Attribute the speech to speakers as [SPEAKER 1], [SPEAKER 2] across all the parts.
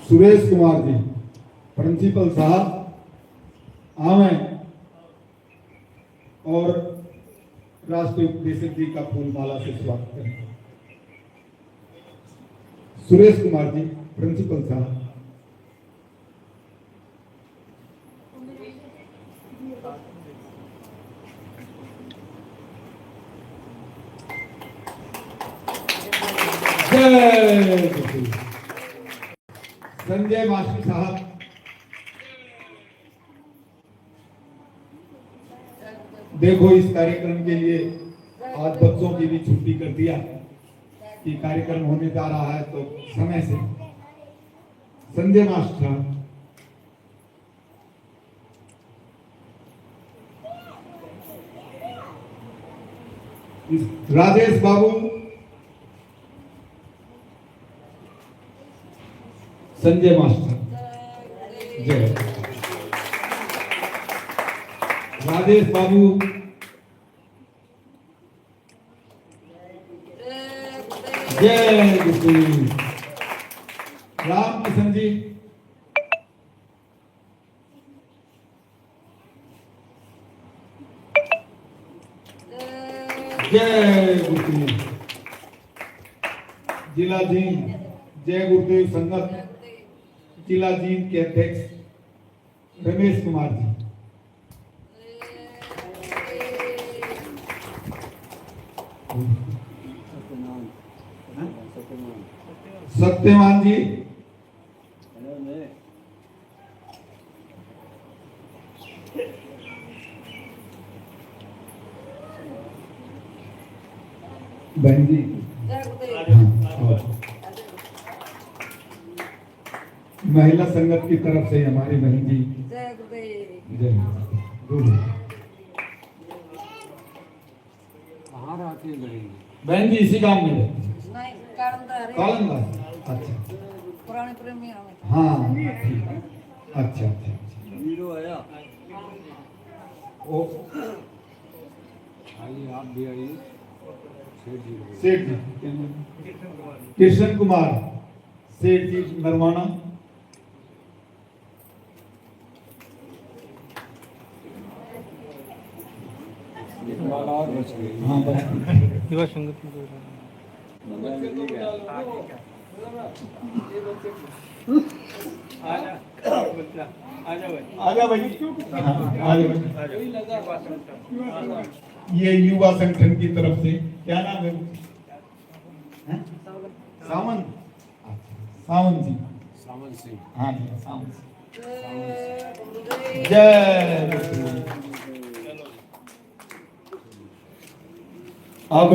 [SPEAKER 1] Suresh Kumar ji, principal साहब आवे और राष्ट्रीय उपदेशक जी का फूलमाला से स्वागत करें। सुरेश कुमार जी, प्रिंसिपल साहब। संजय मास्टर साहब, देखो इस कार्यक्रम के लिए आज बच्चों की भी छुट्टी कर दिया कि कार्यक्रम होने जा रहा है तो समय से। संजय मास्टर साहब, राजेश बाबू, संजय मास्टर, जय। राजेश बाबू, जय गुरु। राम किशन जी, जय गुरु। जिला जींद जय गुरुदेव संगत जिला जींद के अध्यक्ष रमेश कुमार जी, सत्यमान जी, बहन जी, महिला संगत की तरफ से हमारी बहन जी, जय गुरु।
[SPEAKER 2] कहाँ रहती है
[SPEAKER 1] बहन जी? इसी गांव में
[SPEAKER 3] नहीं,
[SPEAKER 1] कालंदा। अच्छा,
[SPEAKER 3] पुराने प्रेमी हमें।
[SPEAKER 1] हाँ ठीक है। अच्छा अच्छा
[SPEAKER 2] हीरो आया।
[SPEAKER 1] ओ
[SPEAKER 2] आइए आप भी आइए।
[SPEAKER 1] सेठ जी, कृष्ण कुमार सेठ जी नरवाना,
[SPEAKER 2] और बच गए।
[SPEAKER 1] हाँ
[SPEAKER 4] युवा संगत
[SPEAKER 1] आजा भाई, ये युवा संगठन की तरफ से क्या नाम है? सावंत, सावंत जी,
[SPEAKER 2] सावन सिंह।
[SPEAKER 1] हाँ जी सावंत सिंह। जय। अब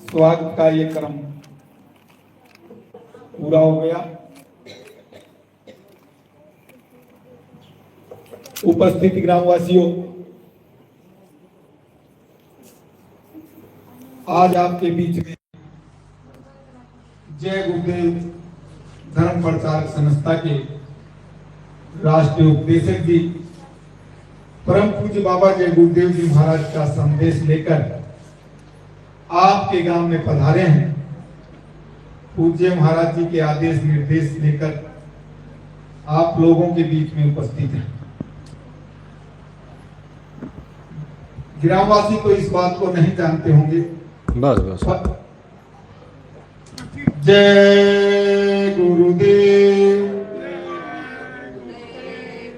[SPEAKER 1] स्वागत का ये क्रम पूरा हो गया। उपस्थित ग्रामवासियों, आज आपके बीच में जय गुरुदेव धर्म प्रचारक संस्था के राष्ट्रीय उपदेशक जी परम पूज्य बाबा जय गुरुदेव जी महाराज का संदेश लेकर आपके गांव में पधारे हैं। पूज्य महाराज जी के आदेश निर्देश लेकर आप लोगों के बीच में उपस्थित हैं। ग्रामवासी तो इस बात को नहीं जानते होंगे।
[SPEAKER 2] बस
[SPEAKER 1] जय गुरुदेव।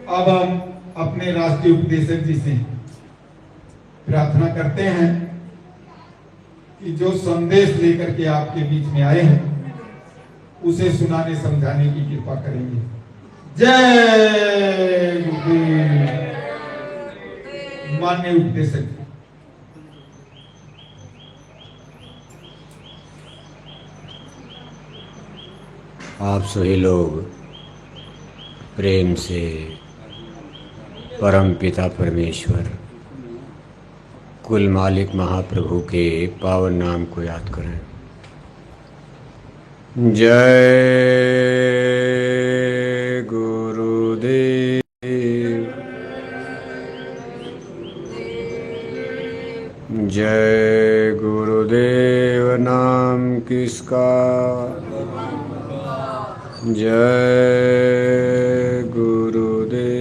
[SPEAKER 1] अब हम अपने राष्ट्रीय उपदेशक जी से प्रार्थना करते हैं कि जो संदेश लेकर के आपके बीच में आए हैं उसे सुनाने समझाने की कृपा करेंगे। जय गुरुदेव। माननीय उपदेशक,
[SPEAKER 5] आप सभी लोग प्रेम से परम पिता परमेश्वर कुल मालिक महाप्रभु के पावन नाम को याद करें। जय गुरुदेव। जय गुरुदेव। किसका? जय गुरुदेव।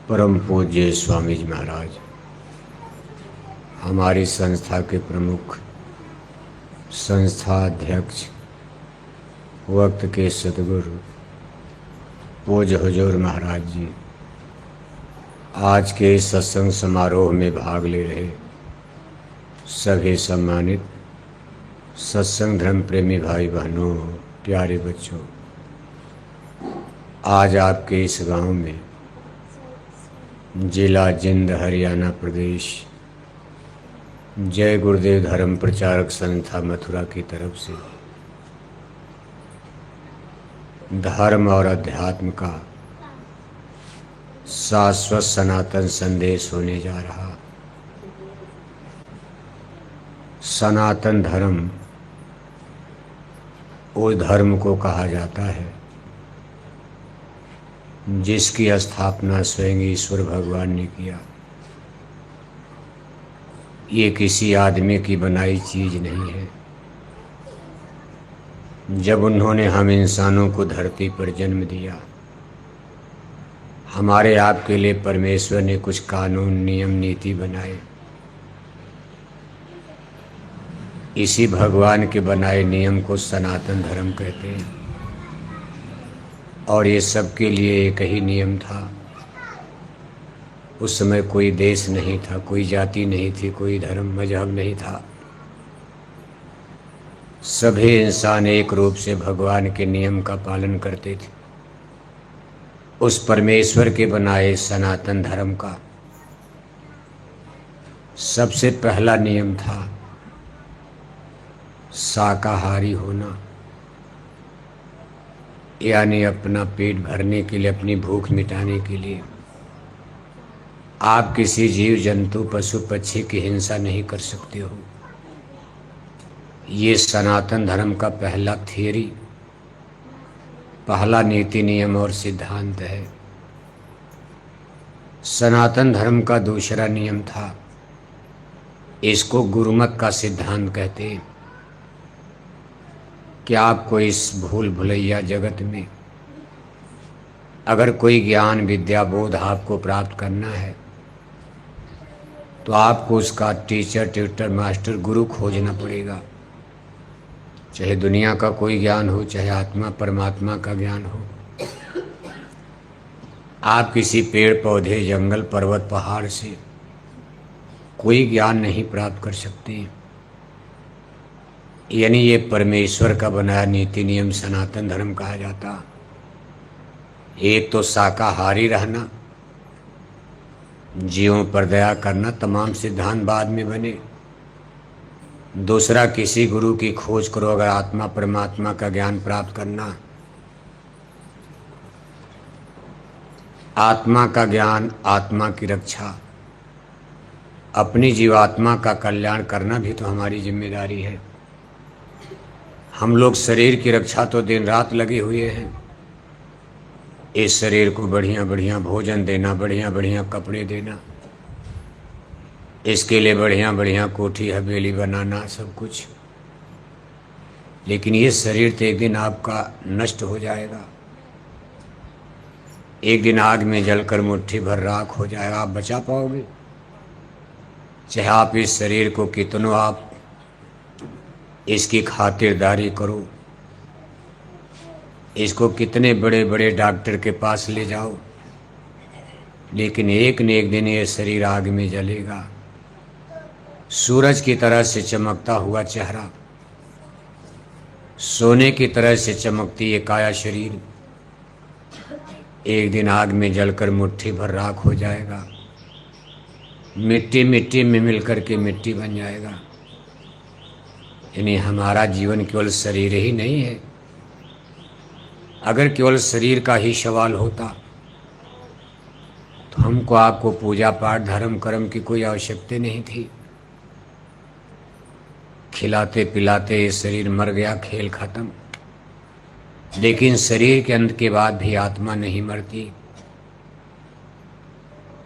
[SPEAKER 5] परम पूज्य स्वामी जी महाराज, हमारी संस्था के प्रमुख, संस्था अध्यक्ष, वक्त के सदगुरु पूज्य हुजूर महाराज जी आज के सत्संग समारोह में भाग ले रहे सभी सम्मानित सत्संग धर्म प्रेमी भाई बहनों, प्यारे बच्चों, आज आपके इस गांव में जिला जिंद हरियाणा प्रदेश जय गुरुदेव धर्म प्रचारक संस्था मथुरा की तरफ से धर्म और अध्यात्म का शाश्वत सनातन संदेश होने जा रहा। सनातन धर्म उस धर्म को कहा जाता है जिसकी स्थापना स्वयं ईश्वर भगवान ने किया। ये किसी आदमी की बनाई चीज नहीं है। जब उन्होंने हम इंसानों को धरती पर जन्म दिया, हमारे आपके लिए परमेश्वर ने कुछ कानून नियम नीति बनाए। इसी भगवान के बनाए नियम को सनातन धर्म कहते हैं। और ये सबके लिए एक ही नियम था। उस समय कोई देश नहीं था, कोई जाति नहीं थी, कोई धर्म मजहब नहीं था। सभी इंसान एक रूप से भगवान के नियम का पालन करते थे। उस परमेश्वर के बनाए सनातन धर्म का सबसे पहला नियम था शाकाहारी होना, यानी अपना पेट भरने के लिए, अपनी भूख मिटाने के लिए आप किसी जीव जंतु पशु पक्षी की हिंसा नहीं कर सकते हो। ये सनातन धर्म का पहला थियरी, पहला नीति नियम और सिद्धांत है। सनातन धर्म का दूसरा नियम था, इसको गुरुमत का सिद्धांत कहते हैं, कि आपको इस भूल भुलैया जगत में अगर कोई ज्ञान विद्या बोध आपको प्राप्त करना है तो आपको उसका टीचर ट्यूटर मास्टर गुरु खोजना पड़ेगा। चाहे दुनिया का कोई ज्ञान हो, चाहे आत्मा परमात्मा का ज्ञान हो। आप किसी पेड़ पौधे जंगल पर्वत पहाड़ से कोई ज्ञान नहीं प्राप्त कर सकते। यानी ये परमेश्वर का बनाया नीति नियम सनातन धर्म कहा जाता। एक तो शाकाहारी रहना, जीवों पर दया करना, तमाम सिद्धांत बाद में बने। दूसरा, किसी गुरु की खोज करो अगर आत्मा परमात्मा का ज्ञान प्राप्त करना। आत्मा का ज्ञान, आत्मा की रक्षा, अपनी जीवात्मा का कल्याण करना भी तो हमारी जिम्मेदारी है। हम लोग शरीर की रक्षा तो दिन रात लगे हुए हैं। इस शरीर को बढ़िया बढ़िया भोजन देना, बढ़िया बढ़िया कपड़े देना, इसके लिए बढ़िया बढ़िया कोठी हवेली बनाना, सब कुछ। लेकिन ये शरीर तो एक दिन आपका नष्ट हो जाएगा। एक दिन आग में जलकर मुट्ठी भर राख हो जाएगा। आप बचा पाओगे? चाहे आप इस शरीर को कितनों आप इसकी खातिरदारी करो, इसको कितने बड़े बड़े डॉक्टर के पास ले जाओ, लेकिन एक न एक दिन ये शरीर आग में जलेगा। सूरज की तरह से चमकता हुआ चेहरा, सोने की तरह से चमकती ये काया शरीर एक दिन आग में जलकर मुट्ठी भर राख हो जाएगा। मिट्टी मिट्टी में मिलकर के मिट्टी बन जाएगा। यानी हमारा जीवन केवल शरीर ही नहीं है। अगर केवल शरीर का ही सवाल होता तो हमको आपको पूजा पाठ धर्म कर्म की कोई आवश्यकता नहीं थी। खिलाते पिलाते ये शरीर मर गया, खेल खत्म। लेकिन शरीर के अंत के बाद भी आत्मा नहीं मरती।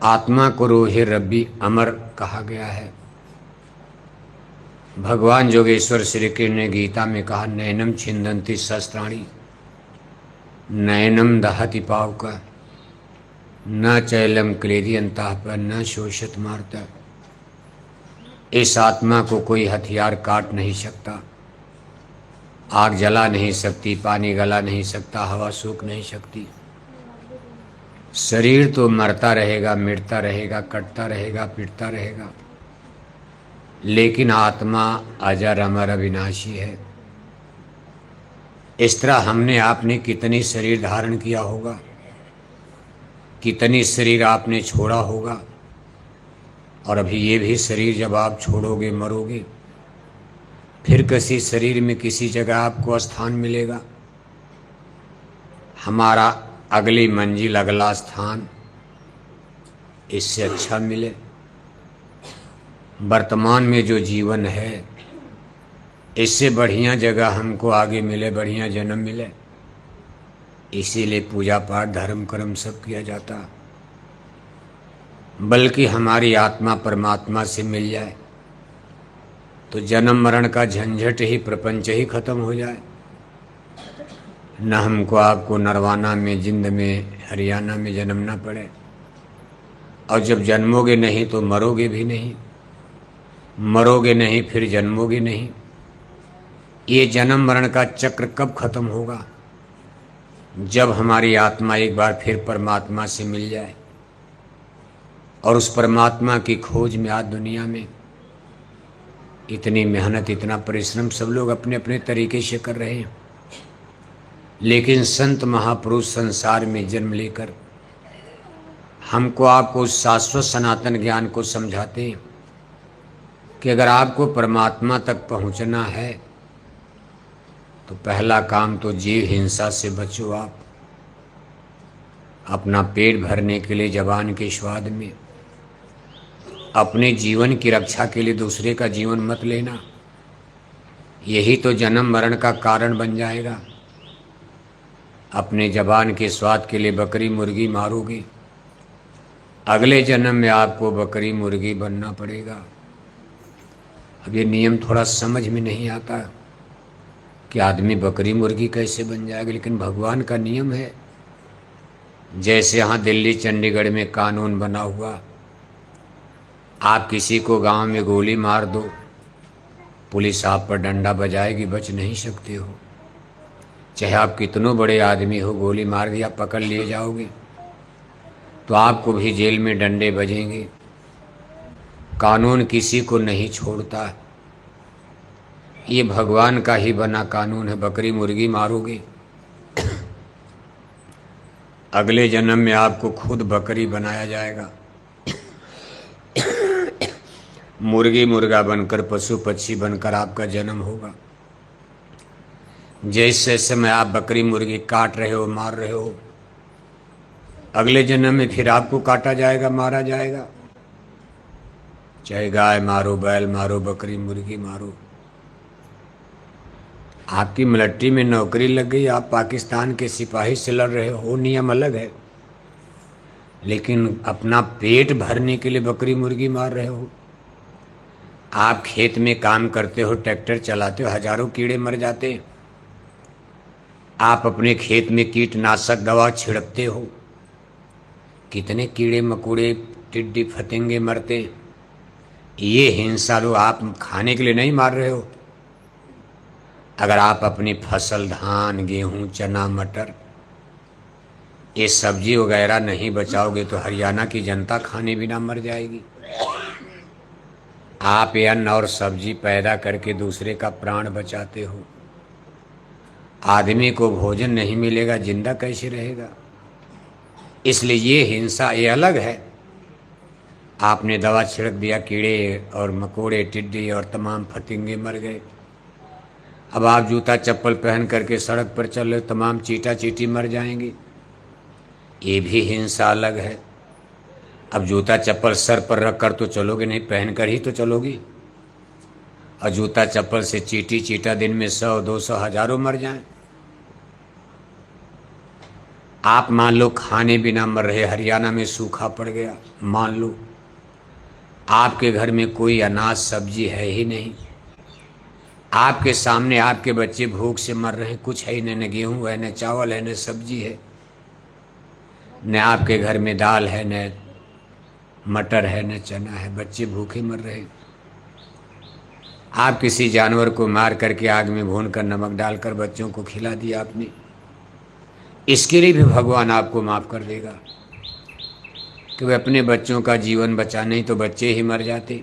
[SPEAKER 5] आत्मा को रोहे रब्बी अमर कहा गया है। भगवान योगेश्वर श्री कृष्ण ने गीता में कहा, नैनम छिंदंती शस्त्राणी नैनम दहति पावक न चैलम क्लेदी अंतः पर न शोषित मारता। इस आत्मा को कोई हथियार काट नहीं सकता, आग जला नहीं सकती, पानी गला नहीं सकता, हवा सूख नहीं सकती। शरीर तो मरता रहेगा, मिटता रहेगा, कटता रहेगा, पिटता रहेगा, लेकिन आत्मा अजर अमर अविनाशी है। इस तरह हमने आपने कितनी शरीर धारण किया होगा, कितनी शरीर आपने छोड़ा होगा, और अभी ये भी शरीर जब आप छोड़ोगे, मरोगे, फिर किसी शरीर में किसी जगह आपको स्थान मिलेगा। हमारा अगली मंजिल, अगला स्थान इससे अच्छा मिले। वर्तमान में जो जीवन है, इससे बढ़िया जगह हमको आगे मिले, बढ़िया जन्म मिले। इसीलिए पूजा पाठ धर्म कर्म सब किया जाता, बल्कि हमारी आत्मा परमात्मा से मिल जाए तो जन्म मरण का झंझट ही, प्रपंच ही खत्म हो जाए। न हमको आपको नरवाना में, जिंद में, हरियाणा में जन्मना पड़े। और जब जन्मोगे नहीं तो मरोगे भी नहीं, मरोगे नहीं फिर जन्मोगे नहीं। ये जन्म मरण का चक्र कब खत्म होगा? जब हमारी आत्मा एक बार फिर परमात्मा से मिल जाए। और उस परमात्मा की खोज में आज दुनिया में इतनी मेहनत, इतना परिश्रम सब लोग अपने अपने तरीके से कर रहे हैं, लेकिन संत महापुरुष संसार में जन्म लेकर हमको आपको शाश्वत सनातन ज्ञान को समझाते हैं कि अगर आपको परमात्मा तक पहुंचना है तो पहला काम तो जीव हिंसा से बचो। आप अपना पेट भरने के लिए, जबान के स्वाद में, अपने जीवन की रक्षा के लिए दूसरे का जीवन मत लेना। यही तो जन्म मरण का कारण बन जाएगा। अपने जबान के स्वाद के लिए बकरी मुर्गी मारोगे, अगले जन्म में आपको बकरी मुर्गी बनना पड़ेगा। अब ये नियम थोड़ा समझ में नहीं आता कि आदमी बकरी मुर्गी कैसे बन जाएगा, लेकिन भगवान का नियम है। जैसे यहाँ दिल्ली चंडीगढ़ में कानून बना हुआ, आप किसी को गांव में गोली मार दो, पुलिस आप पर डंडा बजाएगी, बच नहीं सकते हो। चाहे आप कितनों बड़े आदमी हो, गोली मार दिया, पकड़ लिए जाओगे तो आपको भी जेल में डंडे बजेंगे। कानून किसी को नहीं छोड़ता। ये भगवान का ही बना कानून है। बकरी मुर्गी मारोगे, अगले जन्म में आपको खुद बकरी बनाया जाएगा। मुर्गी मुर्गा बनकर, पशु पक्षी बनकर आपका जन्म होगा। जैसे समय आप बकरी मुर्गी काट रहे हो, मार रहे हो, अगले जन्म में फिर आपको काटा जाएगा, मारा जाएगा। चाहे गाय मारो, बैल मारो, बकरी मुर्गी मारो। आपकी मिलिट्री में नौकरी लग गई, आप पाकिस्तान के सिपाही से लड़ रहे हो, नियम अलग है, लेकिन अपना पेट भरने के लिए बकरी मुर्गी मार रहे हो। आप खेत में काम करते हो, ट्रैक्टर चलाते हो, हजारों कीड़े मर जाते हैं। आप अपने खेत में कीटनाशक दवा छिड़कते हो, कितने कीड़े मकोड़े, टिड्डी फतिंगे मरते हैं। ये हिंसा लो आप खाने के लिए नहीं मार रहे हो। अगर आप अपनी फसल, धान, गेहूं, चना, मटर, ये सब्जी वगैरह नहीं बचाओगे तो हरियाणा की जनता खाने बिना मर जाएगी। आप ये अन्न और सब्जी पैदा करके दूसरे का प्राण बचाते हो। आदमी को भोजन नहीं मिलेगा, जिंदा कैसे रहेगा? इसलिए ये हिंसा ये अलग है। आपने दवा छिड़क दिया, कीड़े और मकोड़े, टिड्डी और तमाम फतिंगे मर गए। अब आप जूता चप्पल पहन करके सड़क पर चल रहे, तमाम चीटा चीटी मर जाएंगे। ये भी हिंसा अलग है। अब जूता चप्पल सर पर रख कर तो चलोगे नहीं, पहन कर ही तो चलोगे। और जूता चप्पल से चीटी चीटा दिन में 100, 200, हजारों मर जाएं। आप मान लो खाने बिना मर रहे, हरियाणा में सूखा पड़ गया, मान लो आपके घर में कोई अनाज सब्जी है ही नहीं, आपके सामने आपके बच्चे भूख से मर रहे हैं, कुछ है ही नहीं, न गेहूं है, न चावल है, न सब्जी है, न आपके घर में दाल है, न मटर है, न चना है, बच्चे भूखे मर रहे हैं। आप किसी जानवर को मार करके आग में भून कर नमक डालकर बच्चों को खिला दिया आपने, इसके लिए भी भगवान आपको माफ कर देगा कि वे अपने बच्चों का जीवन बचा, नहीं तो बच्चे ही मर जाते।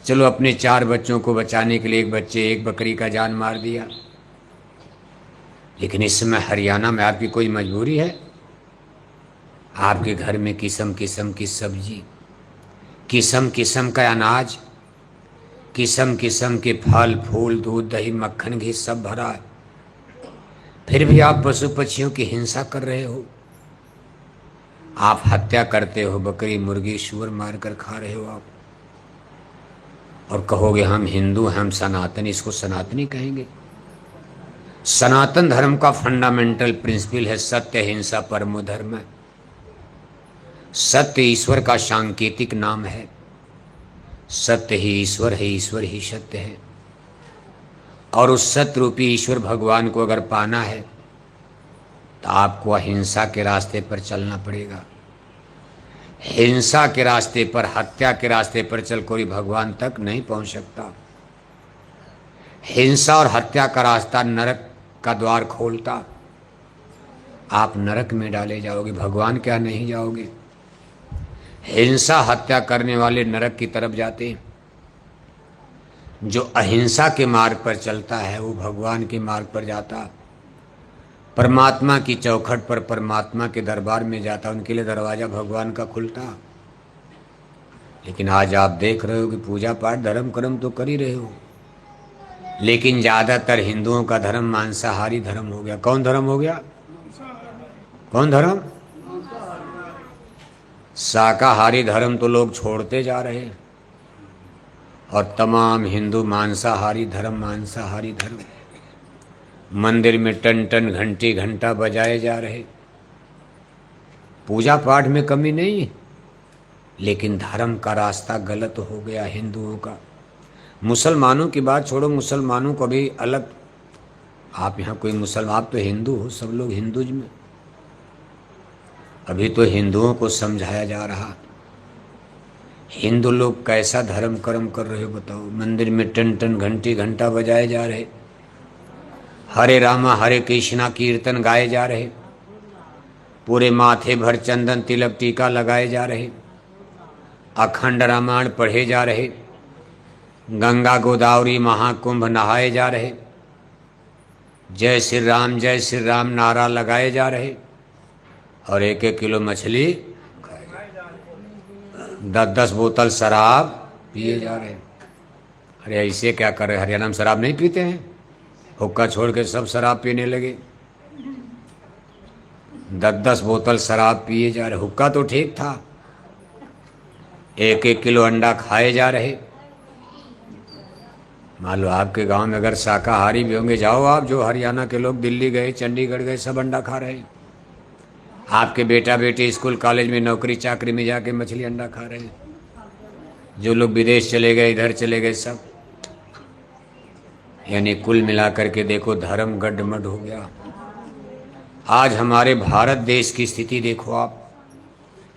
[SPEAKER 5] चलो अपने 4 बच्चों को बचाने के लिए एक बकरी का जान मार दिया, लेकिन इस समय हरियाणा में आपकी कोई मजबूरी है? आपके घर में किस्म किस्म की सब्जी, किस्म किस्म का अनाज, किस्म किस्म के फल फूल, दूध दही मक्खन घी सब भरा है, फिर भी आप पशु पक्षियों की हिंसा कर रहे हो। आप हत्या करते हो, बकरी मुर्गी सूअर मार कर खा रहे हो आप, और कहोगे हम हिंदू हैं, हम सनातनी। इसको सनातनी कहेंगे? सनातन धर्म का फंडामेंटल प्रिंसिपल है सत्य हिंसा परमो धर्म। सत्य ईश्वर का सांकेतिक नाम है, सत्य ही ईश्वर है, ईश्वर ही सत्य है। और उस सत्य रूपी ईश्वर भगवान को अगर पाना है तो आपको अहिंसा के रास्ते पर चलना पड़ेगा। हिंसा के रास्ते पर, हत्या के रास्ते पर चल कोई भगवान तक नहीं पहुंच सकता। हिंसा और हत्या का रास्ता नरक का द्वार खोलता, आप नरक में डाले जाओगे, भगवान क्या नहीं जाओगे। हिंसा हत्या करने वाले नरक की तरफ जाते हैं, जो अहिंसा के मार्ग पर चलता है वो भगवान के मार्ग पर जाता, परमात्मा की चौखट पर, परमात्मा के दरबार में जाता, उनके लिए दरवाजा भगवान का खुलता। लेकिन आज आप देख रहे हो कि पूजा पाठ धर्म कर्म तो कर ही रहे हो, लेकिन ज्यादातर हिंदुओं का धर्म मांसाहारी धर्म हो गया। कौन धर्म हो गया? कौन धर्म? शाकाहारी धर्म तो लोग छोड़ते जा रहे हैं, और तमाम हिंदू मांसाहारी धर्म, मांसाहारी धर्म। मंदिर में टन टन घंटी घंटा बजाए जा रहे, पूजा पाठ में कमी नहीं, लेकिन धर्म का रास्ता गलत हो गया हिंदुओं का। मुसलमानों की बात छोड़ो, मुसलमानों को भी अलग, आप यहाँ कोई मुसलमान, आप तो हिंदू हो, सब लोग हिंदुज में। अभी तो हिंदुओं को समझाया जा रहा, हिंदू लोग कैसा धर्म कर्म कर रहे हो बताओ। मंदिर में टन टन घंटी घंटा बजाए जा रहे, हरे रामा हरे कृष्णा कीर्तन गाए जा रहे, पूरे माथे भर चंदन तिलक टीका लगाए जा रहे, अखंड रामायण पढ़े जा रहे, गंगा गोदावरी महाकुंभ नहाए जा रहे, जय श्री राम नारा लगाए जा रहे, और 1-1 किलो मछली, 10-10 बोतल शराब पिए जा रहे। अरे ऐसे क्या कर रहे? हरियाणा में शराब नहीं पीते हैं? हुक्का छोड़ के सब शराब पीने लगे, 10-10 बोतल शराब पिए जा रहे। हुक्का तो ठीक था, 1-1 किलो अंडा खाए जा रहे। मान लो आपके गांव में अगर शाकाहारी भी होंगे, जाओ आप, जो हरियाणा के लोग दिल्ली गए, चंडीगढ़ गए, सब अंडा खा रहे हैं। आपके बेटा बेटी स्कूल कॉलेज में नौकरी चाकरी में जाके मछली अंडा खा रहे हैं, जो लोग विदेश चले गए, इधर चले गए सब। यानी कुल मिलाकर के देखो धर्म गड्ढमड हो गया। आज हमारे भारत देश की स्थिति देखो आप,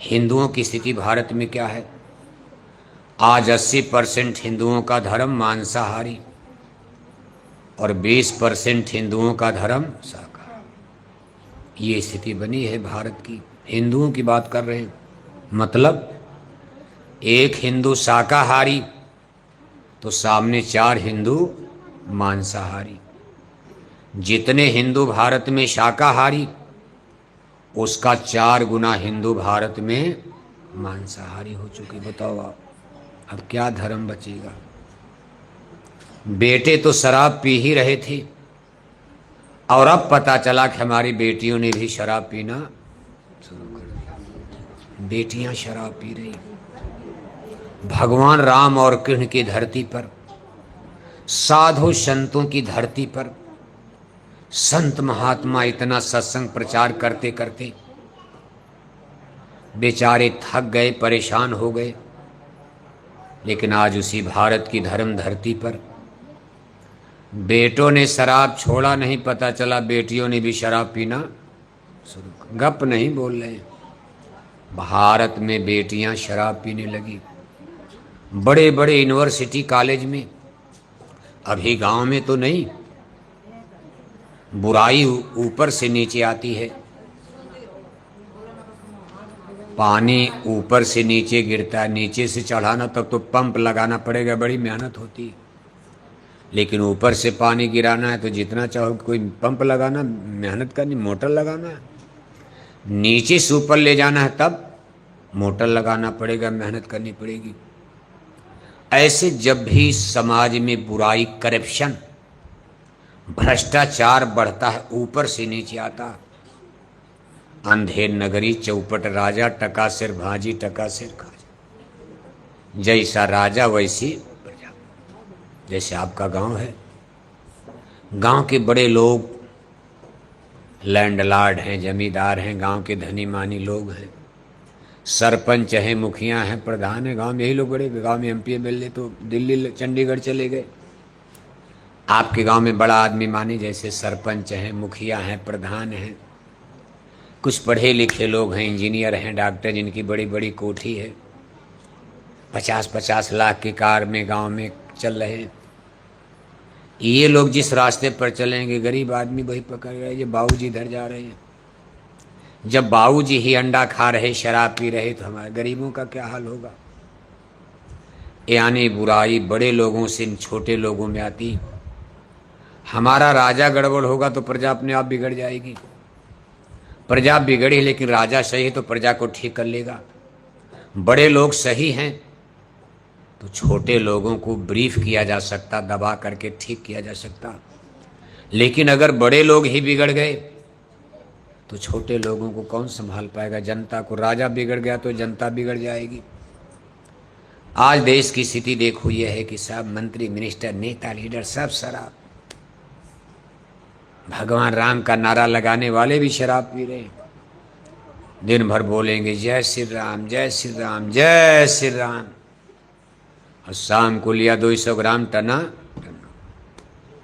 [SPEAKER 5] हिंदुओं की स्थिति भारत में क्या है। आज 80% हिंदुओं का धर्म मांसाहारी और 20% हिंदुओं का धर्म शाकाहारी। ये स्थिति बनी है भारत की। हिंदुओं की बात कर रहे हैं, मतलब एक हिंदू शाकाहारी तो सामने 4 हिंदू मांसाहारी। जितने हिंदू भारत में शाकाहारी, उसका 4 गुना हिंदू भारत में मांसाहारी हो चुके। बताओ आप, अब क्या धर्म बचेगा? बेटे तो शराब पी ही रहे थे, और अब पता चला कि हमारी बेटियों ने भी शराब पीना शुरू कर दिया। बेटियां शराब पी रही। भगवान राम और कृष्ण की धरती पर साधु संतों की धरती पर संत महात्मा इतना सत्संग प्रचार करते करते बेचारे थक गए, परेशान हो गए। लेकिन आज उसी भारत की धर्म धरती पर बेटों ने शराब छोड़ा नहीं, पता चला बेटियों ने भी शराब पीना शुरू कर। गप नहीं बोल रहे, भारत में बेटियां शराब पीने लगी, बड़े बड़े यूनिवर्सिटी कॉलेज में। अभी गांव में तो नहीं, बुराई ऊपर से नीचे आती है, पानी ऊपर से नीचे गिरता है, नीचे से चढ़ाना तब तो पंप लगाना पड़ेगा, बड़ी मेहनत होती है। लेकिन ऊपर से पानी गिराना है तो जितना चाहो, कोई पंप लगाना, मेहनत करनी, मोटर लगाना है। नीचे से ऊपर ले जाना है तब मोटर लगाना पड़ेगा, मेहनत करनी पड़ेगी। ऐसे जब भी समाज में बुराई, करप्शन, भ्रष्टाचार बढ़ता है, ऊपर से नीचे आता है। अंधेर नगरी चौपट राजा, टका सिर भाजी टका सिर खाजा। जैसा राजा वैसी प्रजा। जैसे आपका गांव है, गांव के बड़े लोग लैंडलॉर्ड हैं, जमींदार हैं, गांव के धनी मानी लोग हैं, सरपंच हैं, मुखिया हैं, प्रधान हैं। गांव में यही लोग बड़े, गांव में एमपी एमएलए तो दिल्ली चंडीगढ़ चले गए। आपके गांव में बड़ा आदमी माने जैसे सरपंच हैं, मुखिया हैं, प्रधान हैं, कुछ पढ़े लिखे लोग हैं, इंजीनियर हैं, डॉक्टर, जिनकी बड़ी बड़ी कोठी है, 50-50 लाख की कार में गांव में चल रहे हैं। ये लोग जिस रास्ते पर चलेंगे, गरीब आदमी वही पकड़ रहे, ये बाबूजी इधर जा रहे हैं। जब बाबूजी ही अंडा खा रहे, शराब पी रहे, तो हमारे गरीबों का क्या हाल होगा। यानी बुराई बड़े लोगों से छोटे लोगों में आती। हमारा राजा गड़बड़ होगा तो प्रजा अपने आप बिगड़ जाएगी। प्रजा बिगड़ी लेकिन राजा सही है तो प्रजा को ठीक कर लेगा। बड़े लोग सही हैं तो छोटे लोगों को ब्रीफ किया जा सकता, दबा करके ठीक किया जा सकता। लेकिन अगर बड़े लोग ही बिगड़ गए तो छोटे लोगों को कौन संभाल पाएगा। जनता को, राजा बिगड़ गया तो जनता बिगड़ जाएगी। आज देश की स्थिति देखो, ये है कि सब मंत्री, मिनिस्टर, नेता, लीडर सब शराब। भगवान राम का नारा लगाने वाले भी शराब पी रहे हैं। दिन भर बोलेंगे जय श्री राम, जय श्री राम, जय श्री राम, और शाम को लिया 200 ग्राम टना।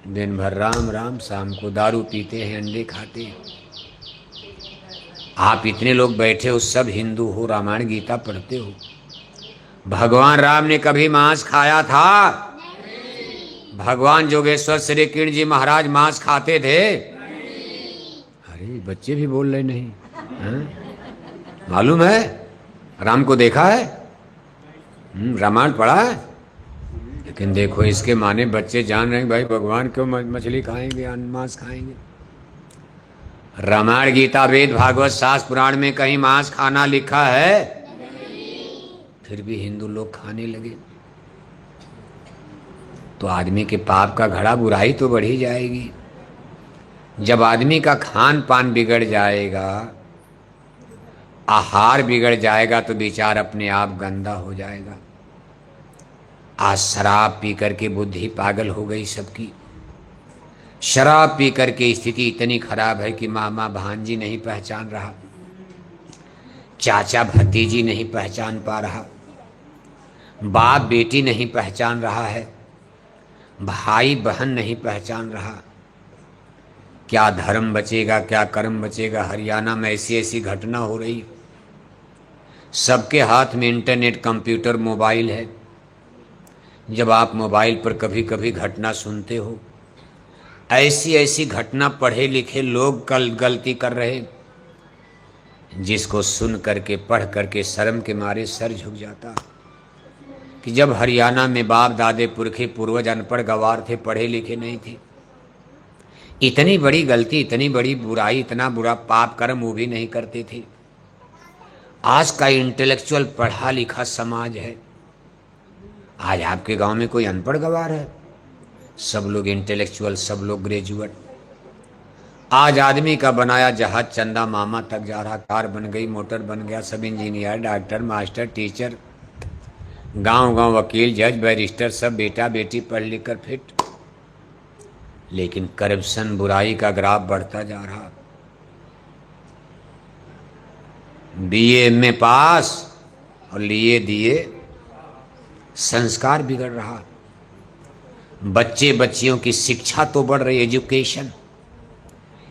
[SPEAKER 5] दिन भर राम राम, शाम को दारू पीते हैं, अंडे खाते हैं। आप इतने लोग बैठे हो, सब हिंदू हो, रामायण गीता पढ़ते हो। भगवान राम ने कभी मांस खाया था? भगवान जोगेश्वर श्री किरण जी महाराज मांस खाते थे? अरे बच्चे भी बोल रहे नहीं हैं? मालूम है? राम को देखा है, रामायण पढ़ा है। लेकिन देखो इसके माने बच्चे जान रहे हैं भाई भगवान क्यों मछली खाएंगे, मांस खाएंगे। रामायण गीता वेद भागवत शास्त्र पुराण में कहीं मांस खाना लिखा है? फिर भी हिंदू लोग खाने लगे। तो आदमी के पाप का घड़ा, बुराई तो बढ़ ही जाएगी। जब आदमी का खान पान बिगड़ जाएगा, आहार बिगड़ जाएगा, तो विचार अपने आप गंदा हो जाएगा। आज शराब पी करके बुद्धि पागल हो गई सबकी। शराब पी करके स्थिति इतनी खराब है कि मामा भांजी नहीं पहचान रहा, चाचा भतीजी नहीं पहचान पा रहा, बाप बेटी नहीं पहचान रहा है, भाई बहन नहीं पहचान रहा। क्या धर्म बचेगा, क्या कर्म बचेगा। हरियाणा में ऐसी ऐसी घटना हो रही, सबके हाथ में इंटरनेट, कंप्यूटर, मोबाइल है। जब आप मोबाइल पर कभी कभी घटना सुनते हो, ऐसी ऐसी घटना पढ़े लिखे लोग कल गलती कर रहे, जिसको सुन करके, पढ़ करके शर्म के मारे सर झुक जाता कि जब हरियाणा में बाप दादे पुरखे पूर्वज अनपढ़ गवार थे, पढ़े लिखे नहीं थे, इतनी बड़ी गलती, इतनी बड़ी बुराई, इतना बुरा पाप कर्म वो भी नहीं करते थे। आज का इंटेलेक्चुअल पढ़ा लिखा समाज है। आज आपके गांव में कोई अनपढ़ गवार है? सब लोग इंटेलेक्चुअल, सब लोग ग्रेजुएट। आज आदमी का बनाया जहाज चंदा मामा तक जा रहा, कार बन गई, मोटर बन गया, सब इंजीनियर, डॉक्टर, मास्टर, टीचर, गांव गांव वकील, जज, बैरिस्टर, सब बेटा बेटी पढ़ लिख कर फिट। लेकिन करप्शन बुराई का ग्राफ बढ़ता जा रहा। बीए में पास और लिए दिए, संस्कार बिगड़ रहा। बच्चे बच्चियों की शिक्षा तो बढ़ रही, एजुकेशन।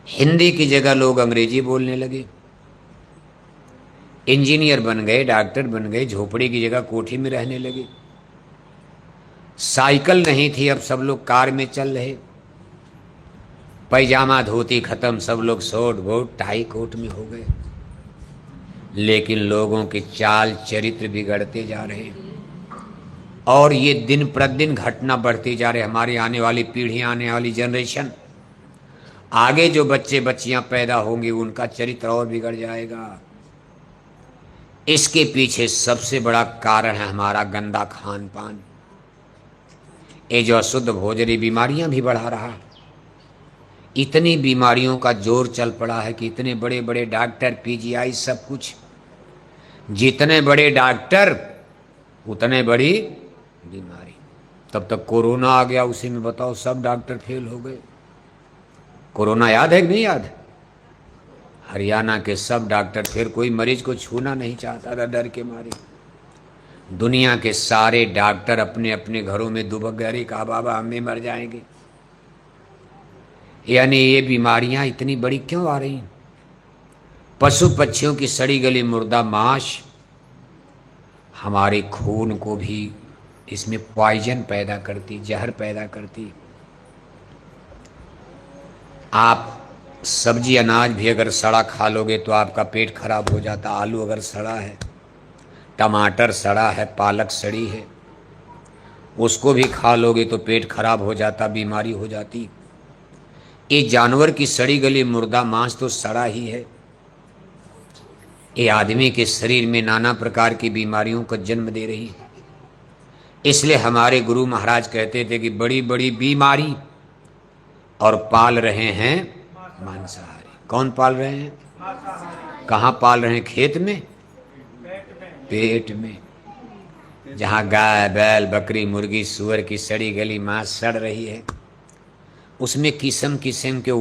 [SPEAKER 5] हिंदी की जगह लोग अंग्रेजी बोलने लगे, इंजीनियर बन गए, डॉक्टर बन गए, झोपड़ी की जगह कोठी में रहने लगे। साइकिल नहीं थी, अब सब लोग कार में चल रहे। पैजामा धोती खत्म, सब लोग शॉर्ट कोट टाई कोट में हो गए। लेकिन लोगों के चाल चरित्र बिगड़ते जा रहे और ये दिन प्रतिदिन घटना बढ़ती जा रही। हमारी आने वाली पीढ़ियां, आने वाली जनरेशन, आगे जो बच्चे बच्चियां पैदा होंगे उनका चरित्र और बिगड़ जाएगा। इसके पीछे सबसे बड़ा कारण है हमारा गंदा खान पान। ये जो अशुद्ध भोजन बीमारियां भी बढ़ा रहा। इतनी बीमारियों का जोर चल पड़ा है कि इतने बड़े बड़े डॉक्टर, पीजीआई, सब कुछ। जितने बड़े डॉक्टर उतने बड़ी बीमारी। तब तक कोरोना आ गया, उसी में बताओ सब डॉक्टर फेल हो गए। कोरोना याद है कि नहीं याद? हरियाणा के सब डॉक्टर, फिर कोई मरीज को छूना नहीं चाहता था डर के मारे। दुनिया के सारे डॉक्टर अपने अपने घरों में दुबक गए, कहा बाबा हम भी मर जाएंगे। यानी ये बीमारियां इतनी बड़ी क्यों आ रही? पशु पक्षियों की सड़ी गली मुर्दा मांस हमारे खून को भी इसमें पॉइजन पैदा करती, जहर पैदा करती। आप सब्जी अनाज भी अगर सड़ा खा लोगे तो आपका पेट खराब हो जाता। आलू अगर सड़ा है, टमाटर सड़ा है, पालक सड़ी है, उसको भी खा लोगे तो पेट खराब हो जाता, बीमारी हो जाती। ये जानवर की सड़ी गली मुर्दा मांस तो सड़ा ही है। ये आदमी के शरीर में नाना प्रकार की बीमारियों को जन्म दे रही है। इसलिए हमारे गुरु महाराज कहते थे कि बड़ी बड़ी बीमारी और पाल रहे हैं मांसाहारी। कौन पाल रहे हैं? कहाँ पाल रहे हैं? खेत में, पेट में। जहाँ गाय, बैल, बकरी, मुर्गी, सुअर की सड़ी गली मांस सड़ रही है, उसमें किस्म किस्म के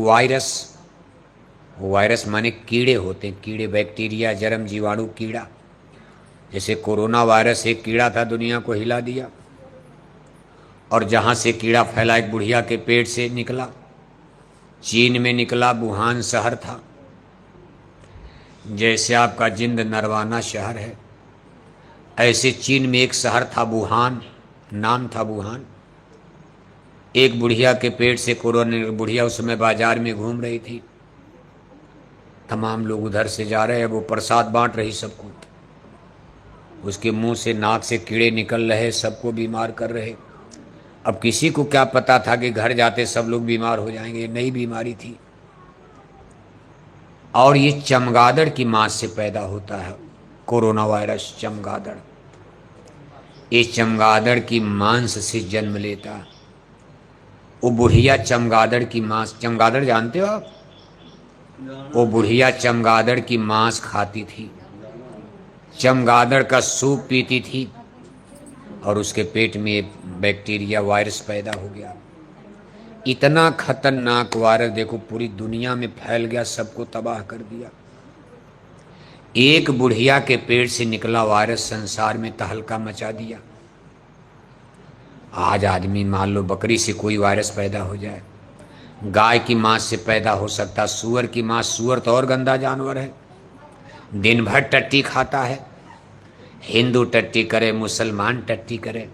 [SPEAKER 5] वायरस माने कीड़े होते हैं। कीड़े, बैक्टीरिया, जर्म, जीवाणु, कीड़ा। जैसे कोरोना वायरस एक कीड़ा था, दुनिया को हिला दिया। और जहाँ से कीड़ा फैला, एक बुढ़िया के पेट से निकला, चीन में निकला, वुहान शहर था। जैसे आपका जिंद नरवाना शहर है, ऐसे चीन में एक शहर था वुहान, नाम था वुहान। एक बुढ़िया के पेट से कोरोना, बुढ़िया उस समय बाजार में घूम रही थी, तमाम लोग उधर से जा रहे हैं, वो प्रसाद बांट रही सबको। उसके मुंह से, नाक से कीड़े निकल रहे, सबको बीमार कर रहे। अब किसी को क्या पता था कि घर जाते सब लोग बीमार हो जाएंगे। ये नई बीमारी थी और ये चमगादड़ की मांस से पैदा होता है कोरोना वायरस। चमगादड़, ये चमगादड़ की मांस से जन्म लेता। वो बुढ़िया चमगादड़ की मांस, चमगादड़ जानते हो आप? वो बुढ़िया चमगादड़ की मांस खाती थी, चमगादड़ का सूप पीती थी और उसके पेट में बैक्टीरिया, वायरस पैदा हो गया। इतना खतरनाक वायरस देखो पूरी दुनिया में फैल गया, सबको तबाह कर दिया। एक बुढ़िया के पेट से निकला वायरस संसार में तहलका मचा दिया। आज आदमी, मान लो बकरी से कोई वायरस पैदा हो जाए, गाय की मांस से पैदा हो सकता, सूअर की मांस, सूअर तो और गंदा जानवर है, दिन भर टट्टी खाता है। हिंदू टट्टी करे, मुसलमान टट्टी करे,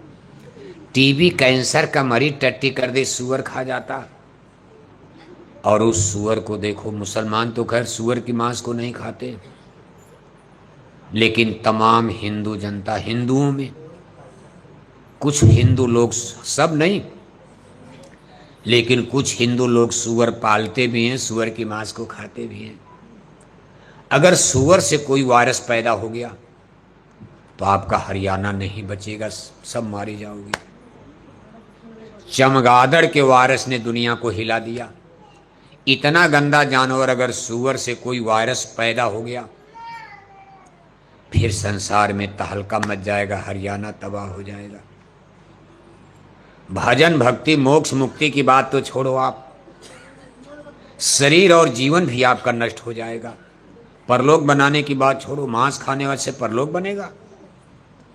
[SPEAKER 5] टीबी कैंसर का मरीज टट्टी कर दे, सूअर खा जाता। और उस सूअर को देखो, मुसलमान तो खैर सूअर की मांस को नहीं खाते, लेकिन तमाम हिंदू जनता, हिंदुओं में कुछ हिंदू लोग, सब नहीं, लेकिन कुछ हिंदू लोग सूअर पालते भी हैं, सूअर की मांस को खाते भी हैं। अगर सूअर से कोई वायरस पैदा हो गया तो आपका हरियाणा नहीं बचेगा, सब मारी जाओगी। चमगादड़ के वायरस ने दुनिया को हिला दिया। इतना गंदा जानवर, अगर सूअर से कोई वायरस पैदा हो गया फिर संसार में तहलका मच जाएगा, हरियाणा तबाह हो जाएगा। भजन भक्ति मोक्ष मुक्ति की बात तो छोड़ो आप, शरीर और जीवन भी आपका नष्ट हो जाएगा। परलोक बनाने की बात छोड़ो, मांस खाने वाले से परलोक बनेगा?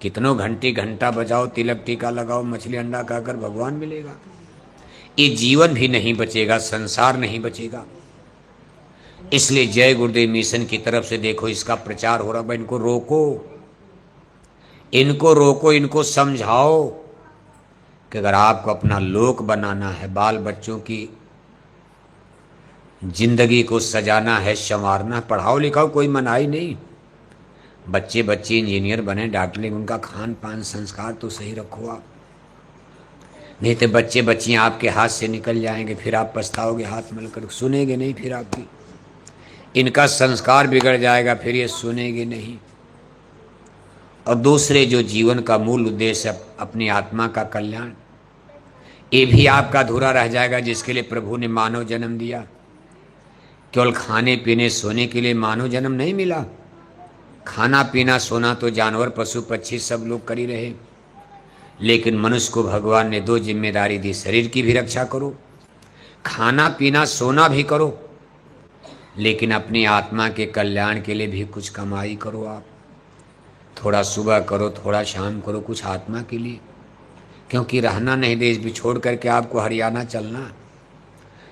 [SPEAKER 5] कितनों घंटा बजाओ, तिलक टीका लगाओ, मछली अंडा खाकर भगवान मिलेगा? ये जीवन भी नहीं बचेगा, संसार नहीं बचेगा। इसलिए जय गुरुदेव मिशन की तरफ से देखो इसका प्रचार हो रहा है। इनको रोको, इनको रोको, इनको समझाओ कि अगर आपको अपना लोक बनाना है, बाल बच्चों की जिंदगी को सजाना है, संवारना, पढ़ाओ लिखाओ, कोई मनाही नहीं। बच्चे बच्चे इंजीनियर बने, डॉक्टर, लेकिन उनका खान पान संस्कार तो सही रखो आप। नहीं तो बच्चे बच्चियां आपके हाथ से निकल जाएंगे, फिर आप पछताओगे, हाथ मलकर सुनेंगे नहीं फिर आपकी। इनका संस्कार बिगड़ जाएगा, फिर ये सुनेंगे नहीं। और दूसरे जो जीवन का मूल उद्देश्य अपनी आत्मा का कल्याण, ये भी आपका अधूरा रह जाएगा, जिसके लिए प्रभु ने मानव जन्म दिया। केवल खाने पीने सोने के लिए मानव जन्म नहीं मिला। खाना पीना सोना तो जानवर पशु पक्षी सब लोग कर ही रहे, लेकिन मनुष्य को भगवान ने दो जिम्मेदारी दी, शरीर की भी रक्षा करो, खाना पीना सोना भी करो, लेकिन अपनी आत्मा के कल्याण के लिए भी कुछ कमाई करो। आप थोड़ा सुबह करो, थोड़ा शाम करो, कुछ आत्मा के लिए, क्योंकि रहना नहीं देश भी छोड़ करके आपको हरियाणा चलना।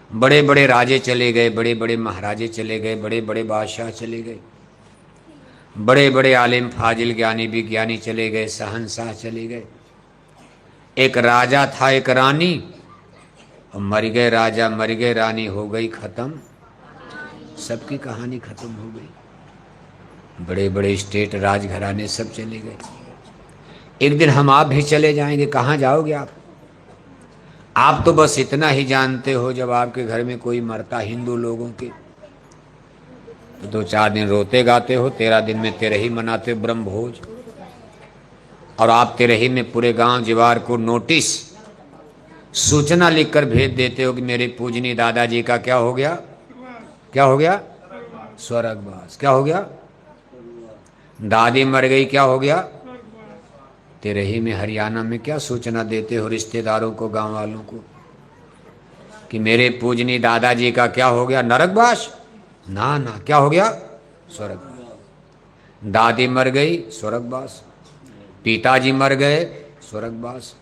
[SPEAKER 5] बड़े बड़े राजे चले गए, बड़े बड़े महाराजे चले गए, बड़े बड़े बादशाह चले गए, बड़े बड़े आलिम फाजिल ज्ञानी विज्ञानी चले गए, शहंशाह चले गए। एक राजा था, एक रानी, और मर गए राजा, मर गए रानी, हो गई खत्म, सबकी कहानी खत्म हो गई। बड़े बड़े स्टेट राजघराने सब चले गए। एक दिन हम आप भी चले जाएंगे। कहाँ जाओगे आप? आप तो बस इतना ही जानते हो, जब आपके घर में कोई मरता हिंदू लोगों के, तो 2-4 दिन रोते गाते हो, 13 दिन में तेरही मनाते हो, ब्रह्म भोज। और आप तेरही में पूरे गांव जीवार को नोटिस, सूचना लिखकर भेज देते हो कि मेरे पूजनीय दादाजी का क्या हो गया? क्या हो गया? स्वर्गवास। क्या हो गया? दादी मर गई, क्या हो गया? तेरही में हरियाणा में क्या सूचना देते हो रिश्तेदारों को, गांव वालों को, कि मेरे पूजनीय दादाजी का क्या हो गया? नरकवास? ना ना, क्या हो गया? स्वर्ग। दादी मर गई, स्वर्गवास। पिताजी मर गए, स्वर्गवास।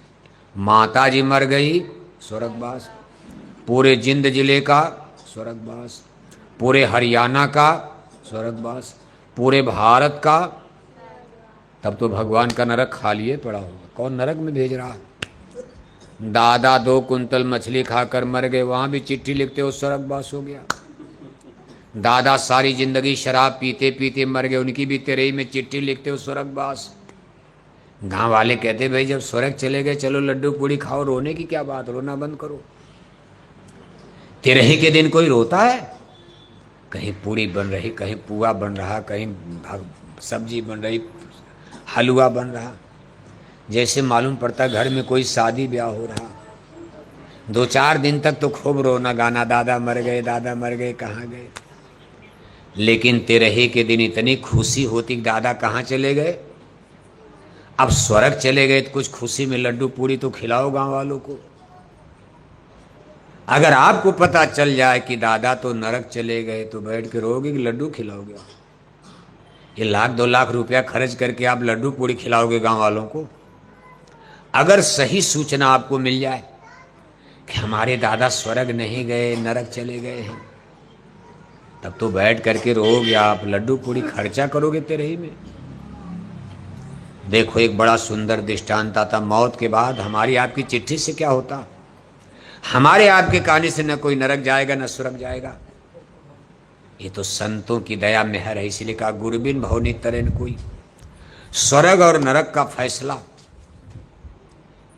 [SPEAKER 5] माताजी मर गई, स्वर्गवास। पूरे जिंद जिले का स्वर्गवास, पूरे हरियाणा का स्वर्गवास, पूरे भारत का। तब तो भगवान का नरक खाली पड़ा होगा। कौन नरक में भेज रहा? दादा 2 कुंतल मछली खाकर मर गए, वहां भी चिट्ठी लिखते हो स्वर्गवास हो गया। दादा सारी जिंदगी शराब पीते पीते मर गए, उनकी भी तेरही में चिट्ठी लिखते हो स्वर्गवास। गांव वाले कहते भाई जब स्वर्ग चले गए, चलो लड्डू पूड़ी खाओ, रोने की क्या बात, रोना बंद करो। तेरही के दिन कोई रोता है? कहीं पूड़ी बन रही, कहीं पुआ बन रहा, कहीं सब्जी बन रही, हलवा बन रहा, जैसे मालूम पड़ता घर में कोई शादी ब्याह हो रहा। 2-4 दिन तक तो खूब रोना गाना, दादा मर गए, दादा मर गए, कहाँ गए। लेकिन तेरही के दिन इतनी खुशी होती कि दादा कहाँ चले गए। अब स्वर्ग चले गए तो कुछ खुशी में लड्डू पूड़ी तो खिलाओ गांव वालों को। अगर आपको पता चल जाए कि दादा तो नरक चले गए, तो बैठ के रोगे कि लड्डू खिलाओगे? ये 1-2 लाख रुपया खर्च करके आप लड्डू पूड़ी खिलाओगे गांव वालों को? अगर सही सूचना आपको मिल जाए कि हमारे दादा स्वर्ग नहीं गए, नरक चले गए हैं, तब तो बैठ करके रोगे आप, लड्डू पूड़ी खर्चा करोगे तेरही में। देखो एक बड़ा सुंदर दृष्टांत आता, मौत के बाद हमारी आपकी चिट्ठी से क्या होता। हमारे आपके कहने से न कोई नरक जाएगा न स्वर्ग जाएगा। ये तो संतों की दया मेहर है। इसीलिए कहा गुरबिन भवनी तरेन कोई। स्वर्ग और नरक का फैसला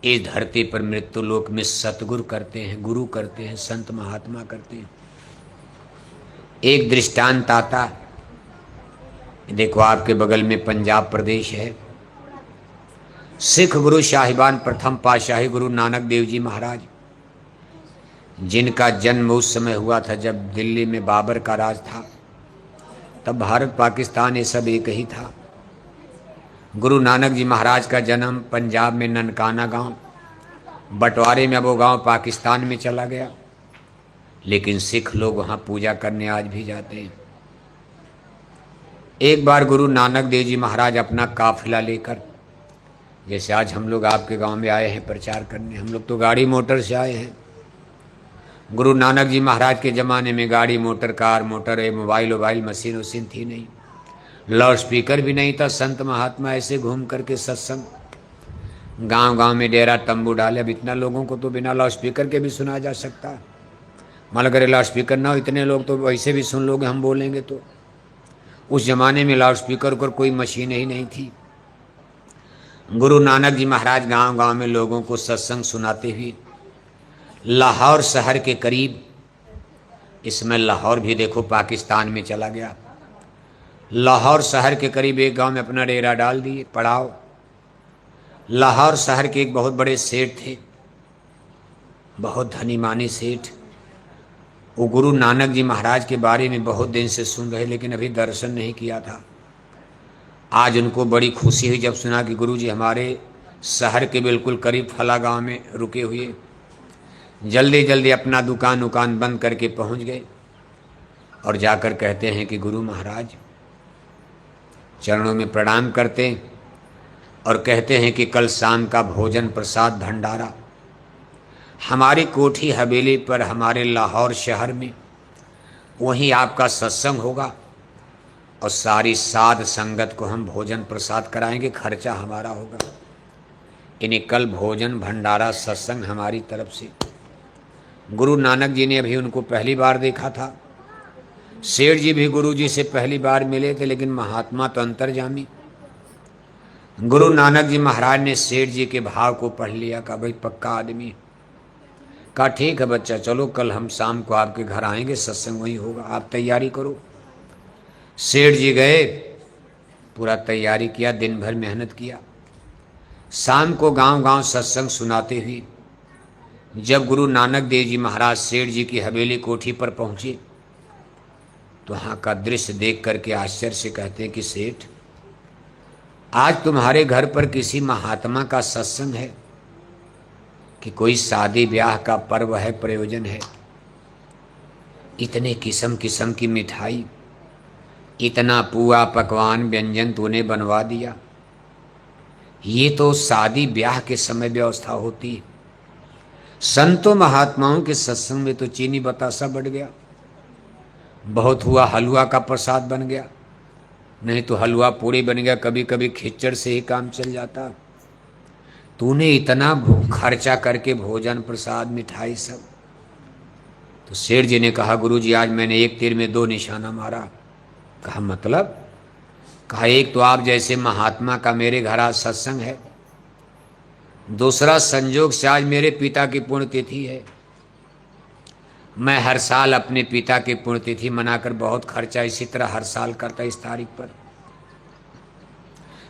[SPEAKER 5] इस धरती पर मृत्यु लोक में सतगुरु करते हैं, गुरु करते हैं, संत महात्मा करते हैं। एक दृष्टांत आता, देखो आपके बगल में पंजाब प्रदेश है। सिख गुरु साहिबान प्रथम पातशाही गुरु नानक देव जी महाराज, जिनका जन्म उस समय हुआ था जब दिल्ली में बाबर का राज था। तब भारत पाकिस्तान ये सब एक ही था। गुरु नानक जी महाराज का जन्म पंजाब में ननकाना गांव, बंटवारे में अब वो गांव पाकिस्तान में चला गया। लेकिन सिख लोग वहाँ पूजा करने आज भी जाते हैं। एक बार गुरु नानक देव जी महाराज अपना काफिला लेकर, जैसे आज हम लोग आपके गांव में आए हैं प्रचार करने, हम लोग तो गाड़ी मोटर से आए हैं। गुरु नानक जी महाराज के ज़माने में गाड़ी मोटर, कार मोटर, मोबाइल वोबाइल, मशीन वशीन थी नहीं, लाउड स्पीकर भी नहीं था। संत महात्मा ऐसे घूम करके सत्संग, गांव गांव में डेरा तंबू डाले। अब इतना लोगों को तो बिना लाउड स्पीकर के भी सुना जा सकता है। मान अगर लाउड स्पीकर ना हो, इतने लोग तो वैसे भी सुन लोगे हम बोलेंगे तो। उस जमाने में लाउड स्पीकर पर कोई मशीन ही नहीं थी। गुरु नानक जी महाराज गांव गांव में लोगों को सत्संग सुनाते हुए लाहौर शहर के करीब, इसमें लाहौर भी देखो पाकिस्तान में चला गया, लाहौर शहर के करीब एक गांव में अपना डेरा डाल दिए, पड़ाव। लाहौर शहर के एक बहुत बड़े सेठ थे, बहुत धनी मानी सेठ। वो गुरु नानक जी महाराज के बारे में बहुत दिन से सुन रहे, लेकिन अभी दर्शन नहीं किया था। आज उनको बड़ी खुशी हुई जब सुना कि गुरु जी हमारे शहर के बिल्कुल करीब फला गांव में रुके हुए। जल्दी जल्दी अपना दुकान बंद करके पहुंच गए और जाकर कहते हैं कि गुरु महाराज, चरणों में प्रणाम करते और कहते हैं कि कल शाम का भोजन प्रसाद भंडारा हमारी कोठी हवेली पर, हमारे लाहौर शहर में, वहीं आपका सत्संग होगा और सारी साध संगत को हम भोजन प्रसाद कराएंगे, खर्चा हमारा होगा। इन्हें कल भोजन भंडारा सत्संग हमारी तरफ से। गुरु नानक जी ने अभी उनको पहली बार देखा था। सेठ जी भी गुरु जी से पहली बार मिले थे, लेकिन महात्मा तो अंतर्जामी। गुरु नानक जी महाराज ने सेठ जी के भाव को पढ़ लिया, कहा भाई पक्का आदमी। कहा ठीक है बच्चा, चलो कल हम शाम को आपके घर आएंगे, सत्संग वहीं होगा, आप तैयारी करो। सेठ जी गए, पूरा तैयारी किया, दिन भर मेहनत किया। शाम को गांव गांव सत्संग सुनाते हुए जब गुरु नानक देव जी महाराज सेठ जी की हवेली कोठी पर पहुंचे तो वहाँ का दृश्य देख करके आश्चर्य से कहते हैं कि सेठ, आज तुम्हारे घर पर किसी महात्मा का सत्संग है कि कोई शादी ब्याह का पर्व है, प्रयोजन है? इतने किस्म किस्म की मिठाई, इतना पुआ पकवान व्यंजन तूने बनवा दिया। ये तो शादी ब्याह के समय व्यवस्था होती है। संतों महात्माओं के सत्संग में तो चीनी बतासा बढ़ गया, बहुत हुआ हलवा का प्रसाद बन गया, नहीं तो हलवा पूरी बन गया, कभी कभी खिचड़ से ही काम चल जाता। तूने इतना खर्चा करके भोजन प्रसाद मिठाई सब। तो सेठ जी ने कहा गुरु जी आज मैंने एक तीर में दो निशाना मारा। कहा मतलब? कहा एक तो आप जैसे महात्मा का मेरे घर आज सत्संग है, दूसरा संजोग से आज मेरे पिता की पुण्यतिथि है। मैं हर साल अपने पिता की पुण्यतिथि मनाकर बहुत खर्चा इसी तरह हर साल करता इस तारीख पर।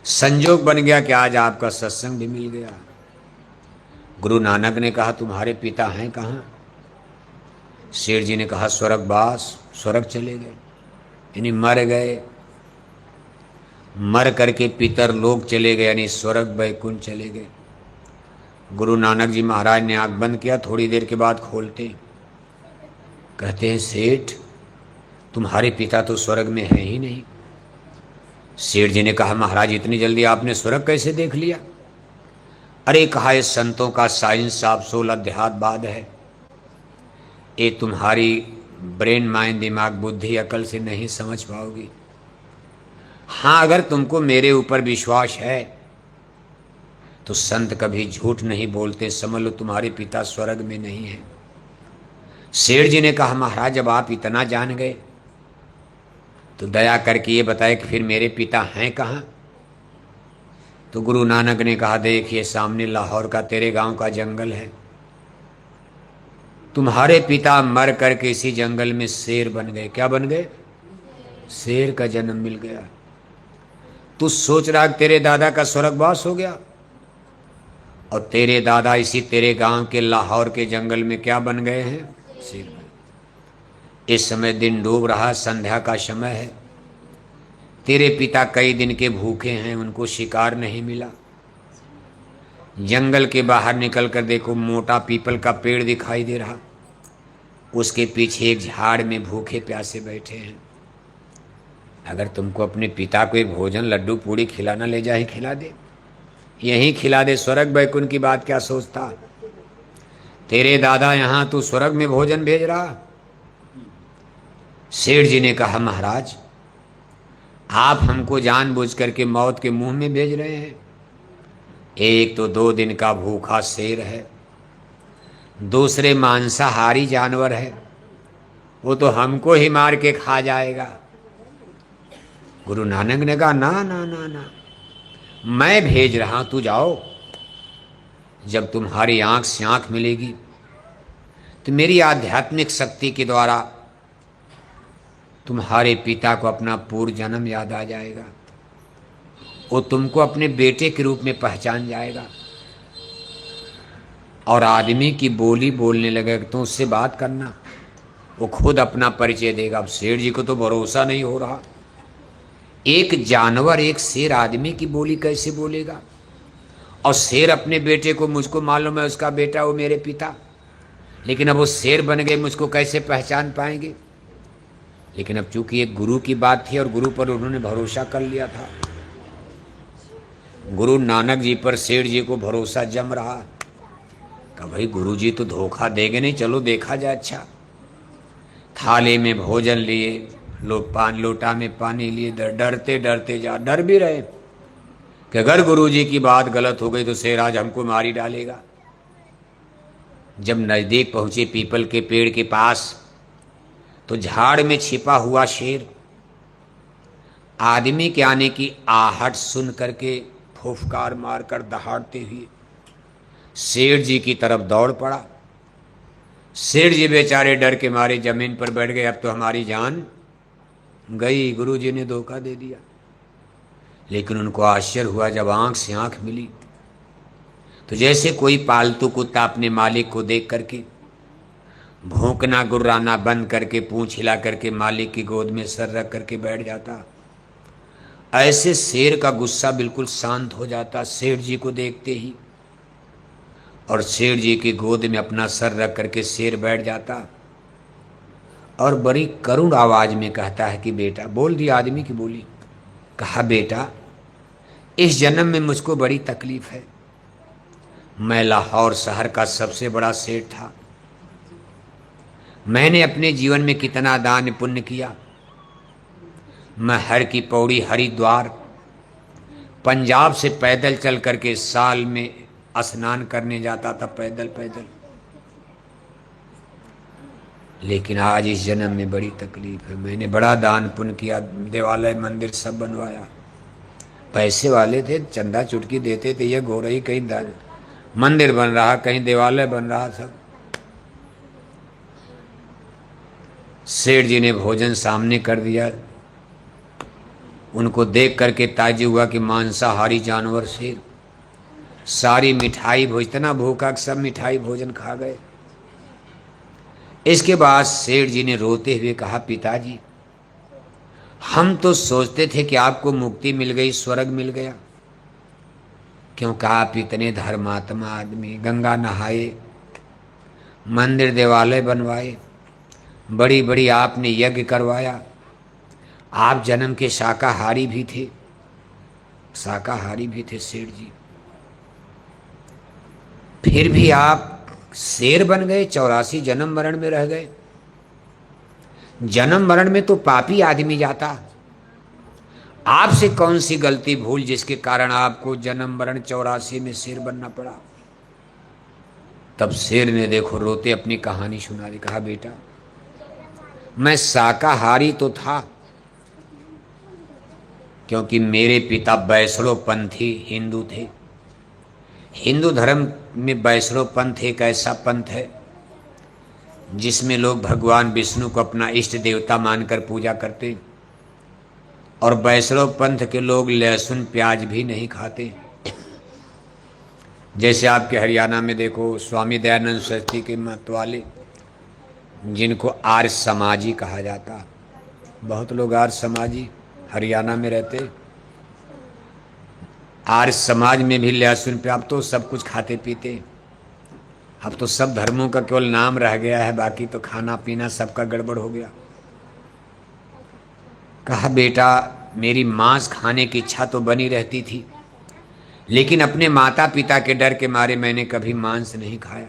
[SPEAKER 5] संजोग बन गया कि आज आपका सत्संग भी मिल गया। गुरु नानक ने कहा तुम्हारे पिता हैं कहाँ? सेठ जी ने कहा स्वर्गवास, स्वर्ग चले गए, यानी मर गए। मर करके पितर लोग चले गए, यानी स्वर्ग वैकुंठ चले गए। गुरु नानक जी महाराज ने आंख बंद किया, थोड़ी देर के बाद खोलते कहते हैं सेठ तुम्हारे पिता तो स्वर्ग में है ही नहीं। सेठ जी ने कहा महाराज इतनी जल्दी आपने स्वर्ग कैसे देख लिया? अरे कहा ये संतों का साइंस आप 16 अध्याय बाद है, ये तुम्हारी ब्रेन माइंड दिमाग बुद्धि अकल से नहीं समझ पाओगी। हाँ अगर तुमको मेरे ऊपर विश्वास है तो संत कभी झूठ नहीं बोलते, समझ लो तुम्हारे पिता स्वर्ग में नहीं है। सेठ जी ने कहा महाराज जब आप इतना जान गए तो दया करके ये बताए कि फिर मेरे पिता हैं कहाँ? तो गुरु नानक ने कहा देखिए सामने लाहौर का तेरे गांव का जंगल है, तुम्हारे पिता मर करके इसी जंगल में शेर बन गए। क्या बन गए? शेर का जन्म मिल गया। तू सोच रहा तेरे दादा का स्वर्गवास हो गया और तेरे दादा इसी तेरे गांव के लाहौर के जंगल में क्या बन गए हैं? शेर। इस समय दिन डूब रहा, संध्या का समय है, तेरे पिता कई दिन के भूखे हैं, उनको शिकार नहीं मिला। जंगल के बाहर निकल कर देखो मोटा पीपल का पेड़ दिखाई दे रहा, उसके पीछे एक झाड़ में भूखे प्यासे बैठे हैं। अगर तुमको अपने पिता को एक भोजन लड्डू पूड़ी खिलाना, ले जा ही खिला दे, यहीं खिला दे। स्वर्ग बैकुंठ की बात क्या सोचता? तेरे दादा यहाँ तू स्वर्ग में भोजन भेज रहा। सेठ जी ने कहा, महाराज आप हमको जानबूझ करके मौत के मुंह में भेज रहे हैं। एक तो 2 दिन का भूखा शेर है, दूसरे मांसाहारी जानवर है, वो तो हमको ही मार के खा जाएगा। गुरु नानक ने कहा, ना ना ना ना, मैं भेज रहा हूं, तू जाओ। जब तुम्हारी आंख से आंख मिलेगी तो मेरी आध्यात्मिक शक्ति के द्वारा तुम्हारे पिता को अपना पूर्व जन्म याद आ जाएगा। वो तुमको अपने बेटे के रूप में पहचान जाएगा और आदमी की बोली बोलने लगेगा। तो उससे बात करना, वो खुद अपना परिचय देगा। अब सेठ जी को तो भरोसा नहीं हो रहा, एक जानवर, एक शेर आदमी की बोली कैसे बोलेगा? और शेर अपने बेटे को, मुझको मालूम है उसका बेटा वो मेरे पिता, लेकिन अब वो शेर बन गए, मुझको कैसे पहचान पाएंगे? लेकिन अब चूंकि एक गुरु की बात थी और गुरु पर उन्होंने भरोसा कर लिया था, गुरु नानक जी पर सेठ जी को भरोसा जम रहा। कहा भाई गुरु जी तो धोखा देंगे नहीं, चलो देखा जाए। अच्छा, थाली में भोजन लिए, लोटा में पानी लिए, डरते डरते जा, डर भी रहे कि अगर गुरु जी की बात गलत हो गई तो शेर आज हमको मारी डालेगा। जब नजदीक पहुंचे पीपल के पेड़ के पास, तो झाड़ में छिपा हुआ शेर आदमी के आने की आहट सुन करके फुफकार मारकर दहाड़ते हुए सेठ जी की तरफ दौड़ पड़ा। सेठ जी बेचारे डर के मारे जमीन पर बैठ गए, अब तो हमारी जान गई, गुरु जी ने धोखा दे दिया। लेकिन उनको आश्चर्य हुआ जब आंख से आंख मिली, तो जैसे कोई पालतू कुत्ता अपने मालिक को देख करके भौंकना गुर्राना बंद करके पूंछ हिला करके मालिक की गोद में सर रख करके बैठ जाता, ऐसे शेर का गुस्सा बिल्कुल शांत हो जाता सेठ जी को देखते ही, और सेठ जी की गोद में अपना सर रख करके शेर बैठ जाता और बड़ी करुण आवाज में कहता है कि बेटा, बोल दिया आदमी की बोली, कहा बेटा इस जन्म में मुझको बड़ी तकलीफ है। मैं लाहौर शहर का सबसे बड़ा सेठ था, मैंने अपने जीवन में कितना दान पुण्य किया। मैं हर की पौड़ी, हरिद्वार, पंजाब से पैदल चल करके साल में स्नान करने जाता था, पैदल पैदल। लेकिन आज इस जन्म में बड़ी तकलीफ है। मैंने बड़ा दान पुण्य किया, देवालय मंदिर सब बनवाया, पैसे वाले थे, चंदा चुटकी देते थे, ये गोरई कहीं मंदिर बन रहा, कहीं देवालय बन रहा, सब। सेठ जी ने भोजन सामने कर दिया, उनको देख करके ताज्जुब हुआ कि मांसाहारी जानवर शेर, सारी मिठाई इतना भूखा कि सब मिठाई भोजन खा गए। इसके बाद सेठ जी ने रोते हुए कहा, पिताजी हम तो सोचते थे कि आपको मुक्ति मिल गई, स्वर्ग मिल गया, क्योंकि आप इतने धर्मात्मा आदमी, गंगा नहाए, मंदिर देवालय बनवाए, बड़ी बड़ी आपने यज्ञ करवाया, आप जन्म के शाकाहारी भी थे, शाकाहारी भी थे सेठ जी, फिर भी आप शेर बन गए, 84 जन्म मरण में रह गए। जन्म मरण में तो पापी आदमी जाता, आपसे कौन सी गलती भूल जिसके कारण आपको जन्म मरण 84 में शेर बनना पड़ा। तब शेर ने देखो रोते अपनी कहानी सुना दी, कहा बेटा मैं शाकाहारी तो था, क्योंकि मेरे पिता वैष्णव पंथी हिंदू थे। हिंदू धर्म में वैष्णव पंथ एक ऐसा पंथ है जिसमें लोग भगवान विष्णु को अपना इष्ट देवता मानकर पूजा करते, और वैष्णव पंथ के लोग लहसुन प्याज भी नहीं खाते। जैसे आपके हरियाणा में देखो स्वामी दयानंद सरस्वती के मत वाले, जिनको आर्य समाजी कहा जाता, बहुत लोग आर्य समाजी हरियाणा में रहते। आर्य समाज में भी लहसुन प्याज तो सब कुछ खाते पीते। अब तो सब धर्मों का केवल नाम रह गया है, बाकी तो खाना पीना सबका गड़बड़ हो गया। कहा बेटा मेरी मांस खाने की इच्छा तो बनी रहती थी, लेकिन अपने माता पिता के डर के मारे मैंने कभी मांस नहीं खाया।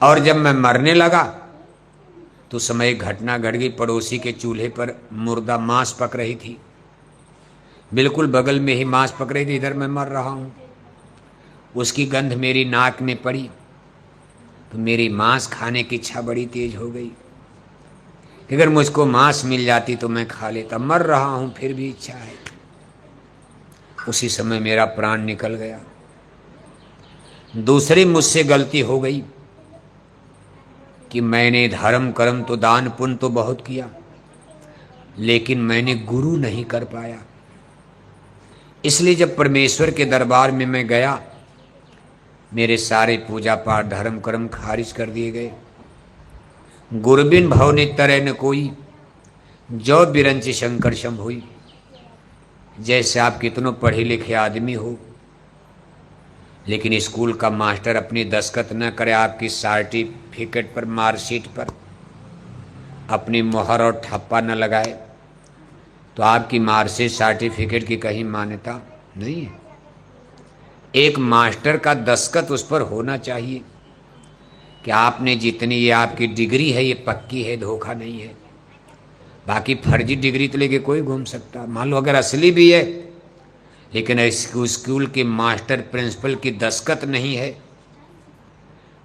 [SPEAKER 5] और जब मैं मरने लगा तो समय एक घटना घट गई। पड़ोसी के चूल्हे पर मुर्दा मांस पक रही थी, बिल्कुल बगल में ही मांस पक रही थी, इधर मैं मर रहा हूं। उसकी गंध मेरी नाक में पड़ी तो मेरी मांस खाने की इच्छा बड़ी तेज हो गई कि अगर मुझको मांस मिल जाती तो मैं खा लेता। मर रहा हूं फिर भी इच्छा है। उसी समय मेरा प्राण निकल गया। दूसरी मुझसे गलती हो गई कि मैंने धर्म कर्म तो दान पुण्य तो बहुत किया, लेकिन मैंने गुरु नहीं कर पाया। इसलिए जब परमेश्वर के दरबार में मैं गया, मेरे सारे पूजा पाठ धर्म कर्म खारिज कर दिए गए। गुरबिन भव ने तरह न कोई, जो बिरंच शंकर शम हुई। जैसे आप कितनों पढ़े लिखे आदमी हो, लेकिन स्कूल का मास्टर अपनी दस्तखत न करे आपकी सर्टिफिकेट पर, मार्कशीट पर अपनी मोहर और ठप्पा न लगाए, तो आपकी मार्कशीट सर्टिफिकेट की कहीं मान्यता नहीं है। एक मास्टर का दस्तखत उस पर होना चाहिए कि आपने जितनी, ये आपकी डिग्री है ये पक्की है, धोखा नहीं है। बाकी फर्जी डिग्री तो लेके कोई घूम सकता, मान लो अगर असली भी है, लेकिन स्कूल के मास्टर प्रिंसिपल की दस्तखत नहीं है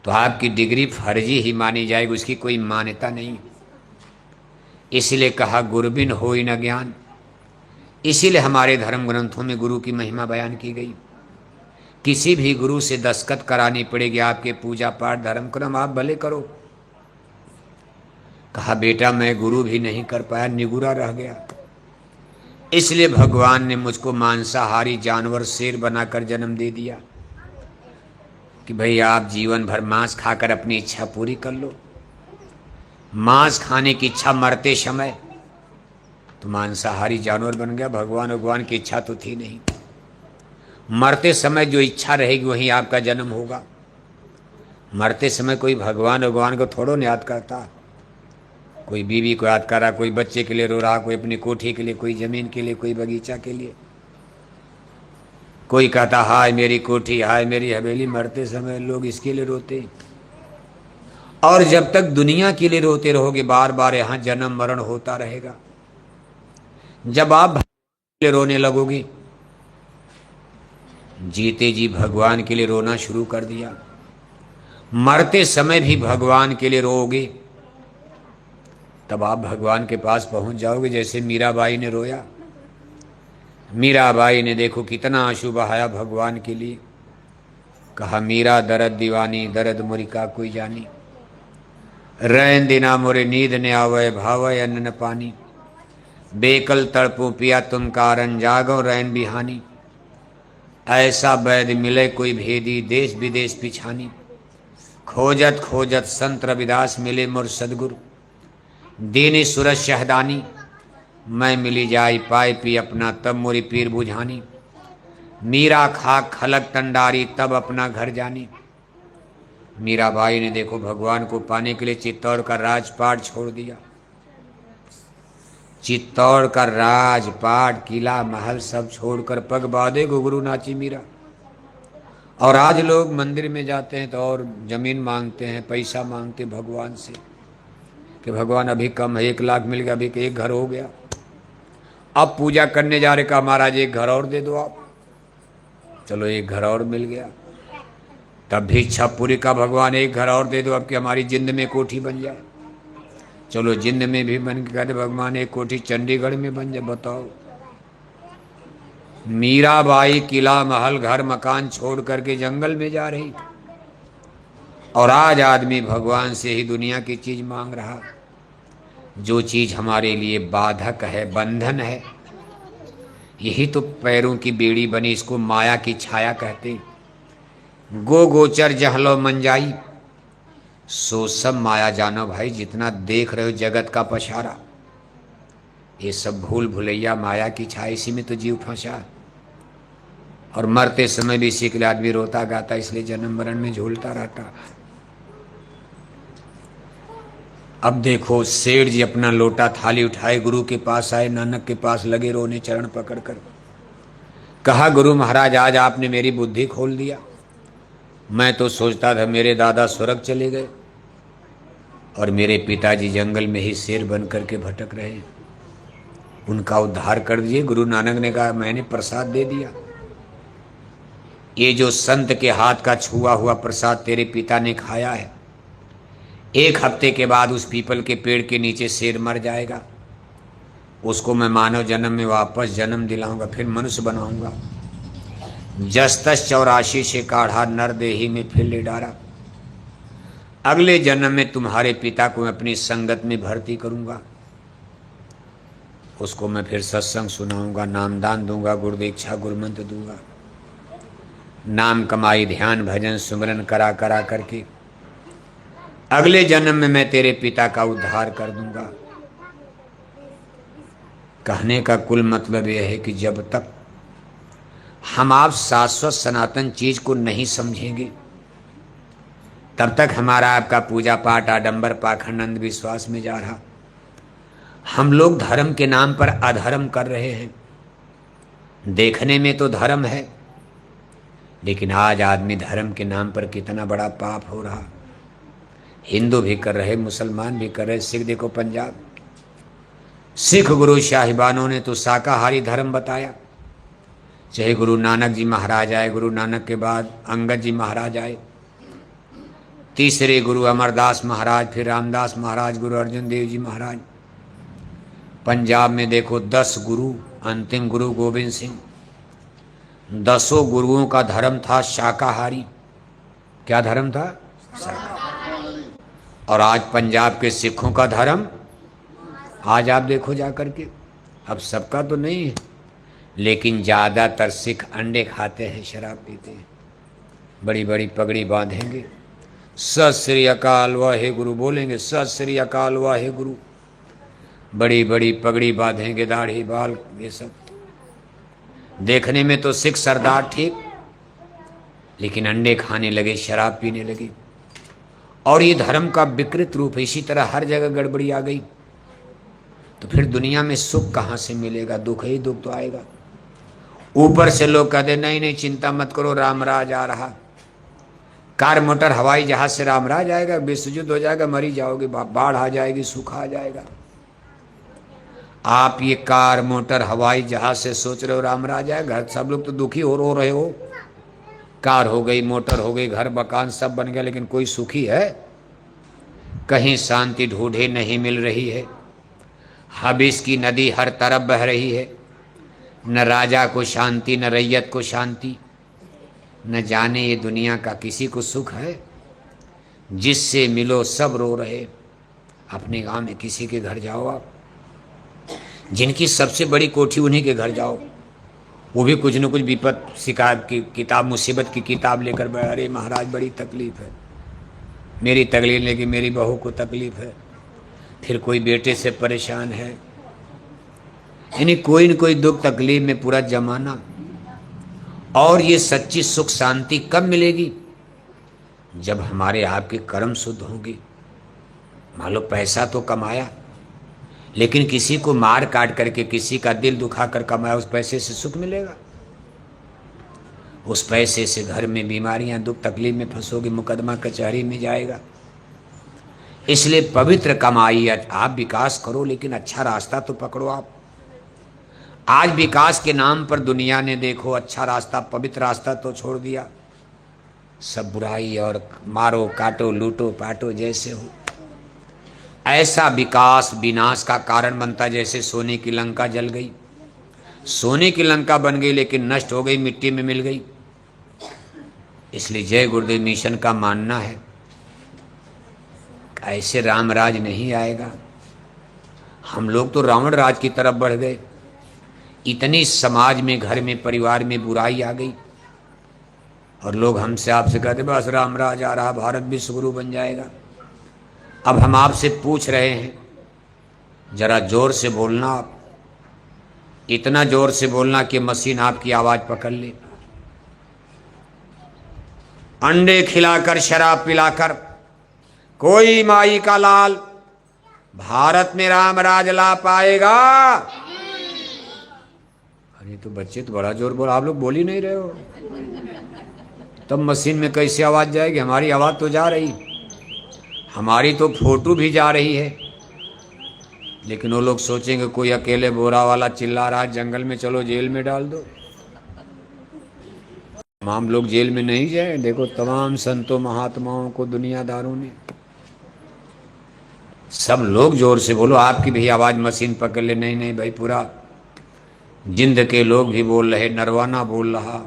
[SPEAKER 5] तो आपकी डिग्री फर्जी ही मानी जाएगी, उसकी कोई मान्यता नहीं। इसीलिए कहा गुरबिन होई न ज्ञान। इसीलिए हमारे धर्म ग्रंथों में गुरु की महिमा बयान की गई। किसी भी गुरु से दस्तखत करानी पड़ेगी, आपके पूजा पाठ धर्म कर्म आप भले करो। कहा बेटा मैं गुरु भी नहीं कर पाया, निगुरा रह गया। इसलिए भगवान ने मुझको मांसाहारी जानवर शेर बनाकर जन्म दे दिया कि भाई आप जीवन भर मांस खाकर अपनी इच्छा पूरी कर लो। मांस खाने की इच्छा मरते समय तो मांसाहारी जानवर बन गया। भगवान की इच्छा तो थी नहीं। मरते समय जो इच्छा रहेगी वहीं आपका जन्म होगा। मरते समय कोई भगवान को थोड़ो न याद करता। कोई बीवी को याद कर रहा, कोई बच्चे के लिए रो रहा, कोई अपनी कोठी के लिए, कोई जमीन के लिए, कोई बगीचा के लिए। कोई कहता हाय मेरी कोठी, हाय मेरी हवेली। मरते समय लोग इसके लिए रोते। और जब तक दुनिया के लिए रोते रहोगे, बार बार यहां जन्म मरण होता रहेगा। जब आप भगवान के लिए रोने लगोगे, जीते जी भगवान के लिए रोना शुरू कर दिया, मरते समय भी भगवान के लिए रोओगे, तब आप भगवान के पास पहुंच जाओगे। जैसे मीराबाई ने रोया। मीराबाई ने देखो कितना आंसू बहाया भगवान के लिए। कहा मीरा दर्द दीवानी, दर्द मुरी का कोई जानी। रैन दिना मोरे नींद ने आवय, भावय अन्न न पानी। बेकल तड़पू पिया तुम कारण, जागो रैन बिहानी। ऐसा वैद मिले कोई भेदी, देश विदेश पिछानी। खोजत खोजत संत रविदास मिले मोर सदगुरु। दीनी सूरज शहदानी, मैं मिली जाई पाए पी अपना, तब मोरी पीर बुझानी। मीरा खाक खलक टंडारी, तब अपना घर जानी। मीराबाई ने देखो भगवान को पाने के लिए चित्तौड़ का राजपाट छोड़ दिया। चित्तौड़ का राजपाट, किला महल सब छोड़कर पग बांधे गुगरू नाची मीरा। और आज लोग मंदिर में जाते हैं तो और जमीन मांगते हैं, पैसा मांगते भगवान से कि भगवान अभी कम है, 1 लाख मिल गया, अभी 1 घर हो गया। अब पूजा करने जा रहे, कहा महाराज 1 घर और दे दो आप। चलो 1 घर और मिल गया। तब भी इच्छा पूरी का भगवान 1 घर और दे दो, अब कि हमारी जिंद में कोठी बन जाए। चलो जिंद में भी बन के कहते भगवान 1 कोठी चंडीगढ़ में बन जाए। बताओ, मीराबाई किला महल घर मकान छोड़ करके जंगल में जा रही। और आज आदमी भगवान से ही दुनिया की चीज मांग रहा। जो चीज हमारे लिए बाधक है, बंधन है, यही तो पैरों की बेड़ी बनी। इसको माया की छाया कहते। गो गोचर जहलो मंजाई, सो सब माया जानो भाई। जितना देख रहे हो जगत का पछारा, ये सब भूल भुलैया माया की छाया, इसी में तो जीव फंसा। और मरते समय भी इसी के लिए आदमी रोता गाता, इसलिए जन्म मरण में झूलता रहता। अब देखो सेठ जी अपना लोटा थाली उठाए गुरु के पास आए, नानक के पास लगे रोने चरण पकड़कर। कहा गुरु महाराज आज आपने मेरी बुद्धि खोल दिया। मैं तो सोचता था मेरे दादा स्वर्ग चले गए और मेरे पिताजी जंगल में ही शेर बन करके भटक रहे हैं, उनका उद्धार कर दिए। गुरु नानक ने कहा मैंने प्रसाद दे दिया। ये जो संत के हाथ का छुआ हुआ प्रसाद तेरे पिता ने खाया है, 1 हफ्ते के बाद उस पीपल के पेड़ के नीचे शेर मर जाएगा, उसको मैं मानव जन्म में वापस जन्म दिलाऊंगा, फिर मनुष्य बनाऊंगा। जस तस 84 से काढ़ा नर देही में फिर ले डारा। अगले जन्म में तुम्हारे पिता को मैं अपनी संगत में भर्ती करूंगा, उसको मैं फिर सत्संग सुनाऊंगा, नामदान दूंगा, गुरु दीक्षा गुरुमंत्र दूंगा। नाम कमाई ध्यान भजन सुमरन करा करा करके अगले जन्म में मैं तेरे पिता का उद्धार कर दूंगा। कहने का कुल मतलब यह है कि जब तक हम आप शाश्वत सनातन चीज को नहीं समझेंगे तब तक हमारा आपका पूजा पाठ आडंबर पाखंड अंधविश्वास में जा रहा। हम लोग धर्म के नाम पर अधर्म कर रहे हैं। देखने में तो धर्म है, लेकिन आज आदमी धर्म के नाम पर कितना बड़ा पाप हो रहा। हिंदू भी कर रहे, मुसलमान भी कर रहे। सिख देखो पंजाब, सिख गुरु साहिबानों ने तो शाकाहारी धर्म बताया। चाहे गुरु नानक जी महाराज आए, गुरु नानक के बाद अंगद जी महाराज आए, तीसरे गुरु अमरदास महाराज, फिर रामदास महाराज, गुरु अर्जुन देव जी महाराज। पंजाब में देखो 10 गुरु, अंतिम गुरु गोविंद सिंह। 10 गुरुओं का धर्म था शाकाहारी। क्या धर्म था? शाकाहारी। और आज पंजाब के सिखों का धर्म, आज आप देखो जाकर के, अब सबका तो नहीं है, लेकिन ज़्यादातर सिख अंडे खाते हैं, शराब पीते हैं, बड़ी बड़ी पगड़ी बांधेंगे, सत श्री अकाल वाहे गुरु बोलेंगे, सत श्री अकाल वाहे गुरु, बड़ी बड़ी पगड़ी बांधेंगे, दाढ़ी बाल, ये सब। देखने में तो सिख सरदार ठीक, लेकिन अंडे खाने लगे, शराब पीने लगे। और ये धर्म का विकृत रूप है। इसी तरह हर जगह गड़बड़ी आ गई तो फिर दुनिया में सुख कहाँ से मिलेगा? दुख ही दुख तो आएगा। ऊपर से लोग कहते नहीं नहीं चिंता मत करो, रामराज आ रहा। कार मोटर हवाई जहाज से रामराज आएगा, विश्व युद्ध हो जाएगा, मरी जाओगे, बाढ़ आ जाएगी, सूखा आ जाएगा। आप ये कार मोटर हवाई जहाज से सोच रहे हो रामराज आएगा? सब लोग तो दुखी हो रहे हो। कार हो गई, मोटर हो गई, घर मकान सब बन गया, लेकिन कोई सुखी है? कहीं शांति ढूंढे नहीं मिल रही है। हबीस की नदी हर तरफ बह रही है। न राजा को शांति, न रैयत को शांति, न जाने ये दुनिया का किसी को सुख है। जिससे मिलो सब रो रहे। अपने गांव में किसी के घर जाओ आप, जिनकी सबसे बड़ी कोठी, उन्हीं के घर जाओ, वो भी कुछ न कुछ विपत शिकायत की किताब, मुसीबत की किताब लेकर बैठे। अरे महाराज बड़ी तकलीफ है, मेरी तकलीफ लेकिन मेरी बहू को तकलीफ है, फिर कोई बेटे से परेशान है। यानी कोई न कोई दुख तकलीफ में पूरा जमाना। और ये सच्ची सुख शांति कब मिलेगी? जब हमारे आपके कर्म शुद्ध होंगे। मान लो पैसा तो कमाया, लेकिन किसी को मार काट करके, किसी का दिल दुखा कर कमाया, उस पैसे से सुख मिलेगा? उस पैसे से घर में बीमारियां, दुख तकलीफ में फंसोगे, मुकदमा कचहरी में जाएगा। इसलिए पवित्र कमाई, आप विकास करो, लेकिन अच्छा रास्ता तो पकड़ो आप। आज विकास के नाम पर दुनिया ने देखो अच्छा रास्ता, पवित्र रास्ता तो छोड़ दिया। सब बुराई और मारो काटो लूटो पाटो जैसे हो। ऐसा विकास विनाश का कारण बनता, जैसे सोने की लंका जल गई। सोने की लंका बन गई लेकिन नष्ट हो गई, मिट्टी में मिल गई। इसलिए जय गुरुदेव मिशन का मानना है ऐसे रामराज नहीं आएगा। हम लोग तो रावण राज की तरफ बढ़ गए। इतनी समाज में, घर में, परिवार में बुराई आ गई और लोग हमसे आपसे कहते बस रामराज आ रहा, भारत विश्व गुरु बन जाएगा। अब हम आपसे पूछ रहे हैं, जरा जोर से बोलना आप, इतना जोर से बोलना कि मशीन आपकी आवाज पकड़ ले। अंडे खिलाकर, शराब पिलाकर, कोई माई का लाल, भारत में राम राज ला पाएगा। अरे तो बच्चे तो बड़ा जोर बोल, आप लोग बोल ही नहीं रहे हो। तब मशीन में कैसे आवाज जाएगी? हमारी आवाज तो जा रही, हमारी तो फोटो भी जा रही है। लेकिन वो लोग सोचेंगे कोई अकेले बोरा वाला चिल्ला रहा है जंगल में, चलो जेल में डाल दो। तमाम लोग जेल में नहीं जाए। देखो तमाम संतों महात्माओं को, दुनियादारों ने, सब लोग जोर से बोलो। आपकी भी आवाज मशीन पकड़ ले। नहीं नहीं भाई, पूरा जिंद के लोग भी बोल रहे, नरवाना बोल रहा।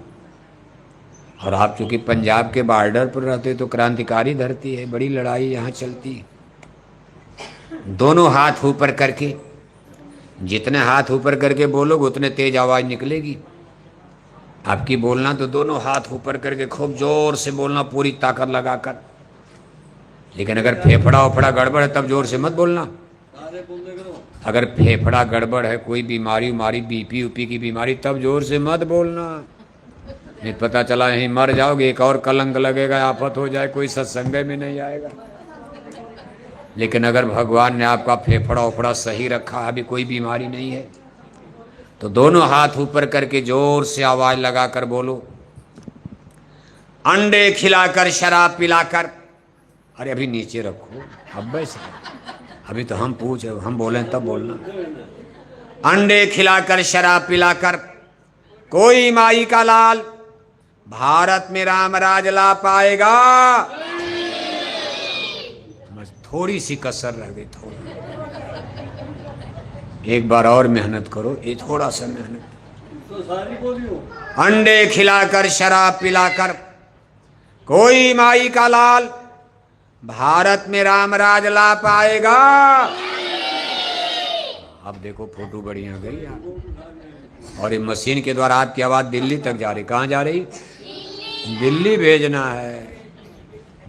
[SPEAKER 5] और आप चूंकि पंजाब के बॉर्डर पर रहते तो क्रांतिकारी धरती है, बड़ी लड़ाई यहाँ चलती है। दोनों हाथ ऊपर करके, जितने हाथ ऊपर करके बोलोगे उतने तेज आवाज निकलेगी आपकी। बोलना तो दोनों हाथ ऊपर करके खूब जोर से बोलना, पूरी ताकत लगाकर। लेकिन अगर फेफड़ा उफड़ा गड़बड़ है तब जोर से मत बोलना। अगर फेफड़ा गड़बड़ है, कोई बीमारी उमारी, बीपी उपी की बीमारी, तब जोर से मत बोलना। नहीं पता चला यहीं मर जाओगे, एक और कलंक लगेगा, आफत हो जाए, कोई सत्संग में नहीं आएगा। लेकिन अगर भगवान ने आपका फेफड़ा उफड़ा सही रखा, अभी कोई बीमारी नहीं है, तो दोनों हाथ ऊपर करके जोर से आवाज लगाकर बोलो। अंडे खिलाकर शराब पिलाकर, अरे अभी नीचे रखो, अब वैसे अभी तो हम हम बोलें तब बोलना। अंडे खिलाकर शराब पिलाकर कोई माई का लाल भारत में राम राज ला पाएगा। बस थोड़ी सी कसर रह गई, थोड़ी। एक बार और मेहनत करो, ये थोड़ा सा मेहनत। अंडे खिलाकर शराब पिलाकर कोई माई का लाल भारत में राम राज ला पाएगा। अब देखो फोटो बढ़िया गई आप। और ये मशीन के द्वारा आपकी आवाज दिल्ली तक जा रही। कहाँ जा रही? दिल्ली भेजना है।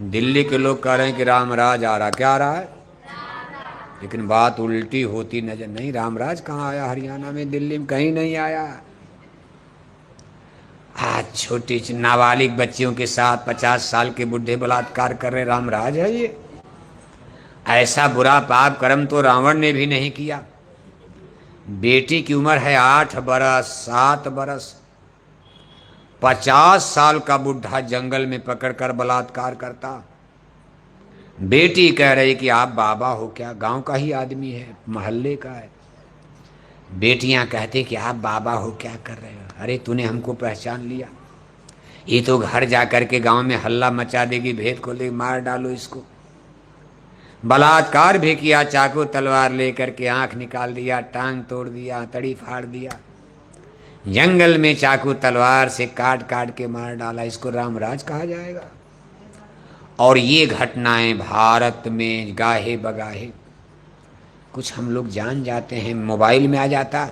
[SPEAKER 5] दिल्ली के लोग कह रहे हैं कि रामराज आ रहा। क्या आ रहा है? लेकिन बात उल्टी होती नजर नहीं। रामराज कहाँ आया? हरियाणा में, दिल्ली में कहीं नहीं आया। आज छोटी नाबालिग बच्चियों के साथ 50 साल के बुढ़े बलात्कार कर रहे, रामराज है ये? ऐसा बुरा पाप कर्म तो रावण ने भी नहीं किया। बेटी की उम्र है 8 बरस, 7 बरस, 50 साल का बुढ़ा जंगल में पकड़कर बलात्कार करता। बेटी कह रही कि आप बाबा हो क्या? गांव का ही आदमी है, मोहल्ले का है। बेटियां कहते कि आप बाबा हो क्या कर रहे हो? अरे तूने हमको पहचान लिया? ये तो घर जा कर के गांव में हल्ला मचा देगी, भेद को ले मार डालो इसको। बलात्कार भी किया, चाकू तलवार लेकर के आंख निकाल दिया, टांग तोड़ दिया, तड़ी फाड़ दिया, जंगल में चाकू तलवार से काट काट के मार डाला। इसको रामराज कहा जाएगा? और ये घटनाएं भारत में गाहे बगाहे। कुछ हम लोग जान जाते हैं, मोबाइल में आ जाता,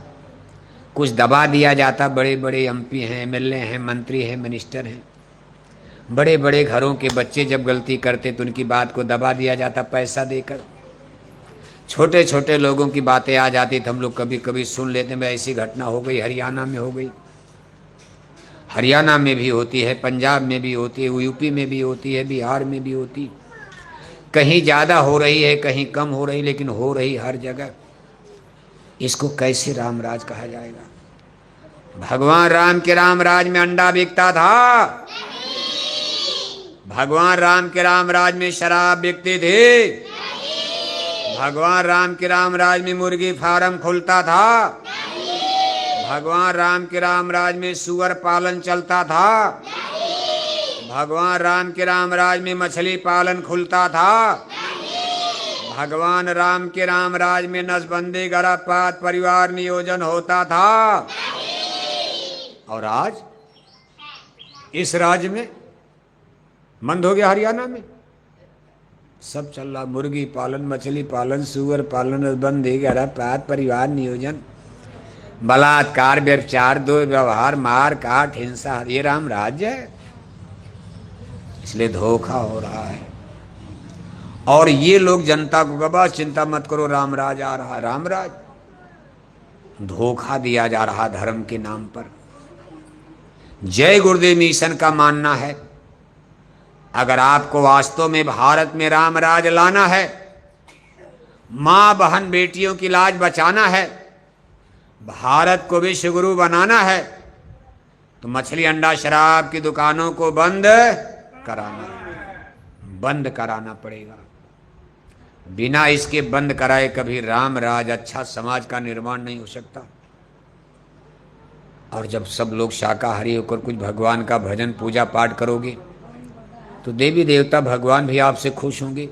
[SPEAKER 5] कुछ दबा दिया जाता। बड़े बड़े एमपी हैं, एमएलए हैं, मंत्री हैं, मिनिस्टर हैं, बड़े बड़े घरों के बच्चे जब गलती करते तो उनकी बात को दबा दिया जाता पैसा देकर। छोटे छोटे लोगों की बातें आ जाती तो हम लोग कभी कभी सुन लेते हैं। ऐसी घटना हो गई, हरियाणा में हो गई। हरियाणा में भी होती है, पंजाब में भी होती है, यूपी में भी होती है, बिहार में भी होती। कहीं ज़्यादा हो रही है, कहीं कम हो रही, लेकिन हो रही हर जगह। इसको कैसे रामराज कहा जाएगा? भगवान राम के रामराज में अंडा बिकता था, भगवान राम के रामराज में शराब बिकती थी, भगवान राम के रामराज में मुर्गी फार्म खुलता था, भगवान राम के रामराज में सुअर पालन चलता था, भगवान राम के रामराज में मछली पालन खुलता था, भगवान राम के रामराज में नसबंदी गर्भपात परिवार नियोजन होता था। और आज इस राज्य में बंद हो गया। हरियाणा में सब चल रहा, मुर्गी पालन, मछली पालन, सुअर पालन, नसबंदी गर्भपात परिवार नियोजन, बलात्कार, व्यभिचार, दुर्व्यवहार, मार काट, हिंसा। ये राम राज्य है? इसलिए धोखा हो रहा है। और ये लोग जनता को कहा चिंता मत करो, रामराज आ रहा। रामराज धोखा दिया जा रहा धर्म के नाम पर। जय गुरुदेव मिशन का मानना है, अगर आपको वास्तव में भारत में रामराज लाना है, माँ बहन बेटियों की लाज बचाना है, भारत को विश्व गुरु बनाना है, तो मछली अंडा शराब की दुकानों को बंद कराना पड़ेगा। बिना इसके बंद कराए कभी राम राज, अच्छा समाज का निर्माण नहीं हो सकता। और जब सब लोग शाकाहारी होकर कुछ भगवान का भजन पूजा पाठ करोगे तो देवी देवता भगवान भी आपसे खुश होंगे,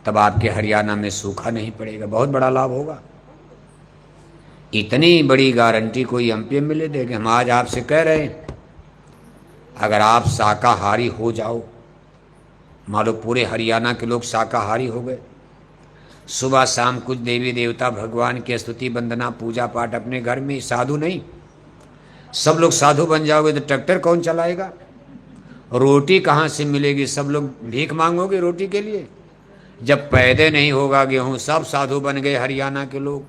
[SPEAKER 5] तब आपके हरियाणा में सूखा नहीं पड़ेगा, बहुत बड़ा लाभ होगा। इतनी बड़ी गारंटी कोई एमपी में ले देंगे। हम आज आपसे कह रहे हैं, अगर आप शाकाहारी हो जाओ, मान लो पूरे हरियाणा के लोग शाकाहारी हो गए, सुबह शाम कुछ देवी देवता भगवान की स्तुति वंदना पूजा पाठ अपने घर में, साधु नहीं, सब लोग साधु बन जाओगे तो ट्रैक्टर कौन चलाएगा? रोटी कहाँ से मिलेगी? सब लोग भीख मांगोगे रोटी के लिए। जब पैदे नहीं होगा गेहूं, सब साधु बन गए हरियाणा के लोग,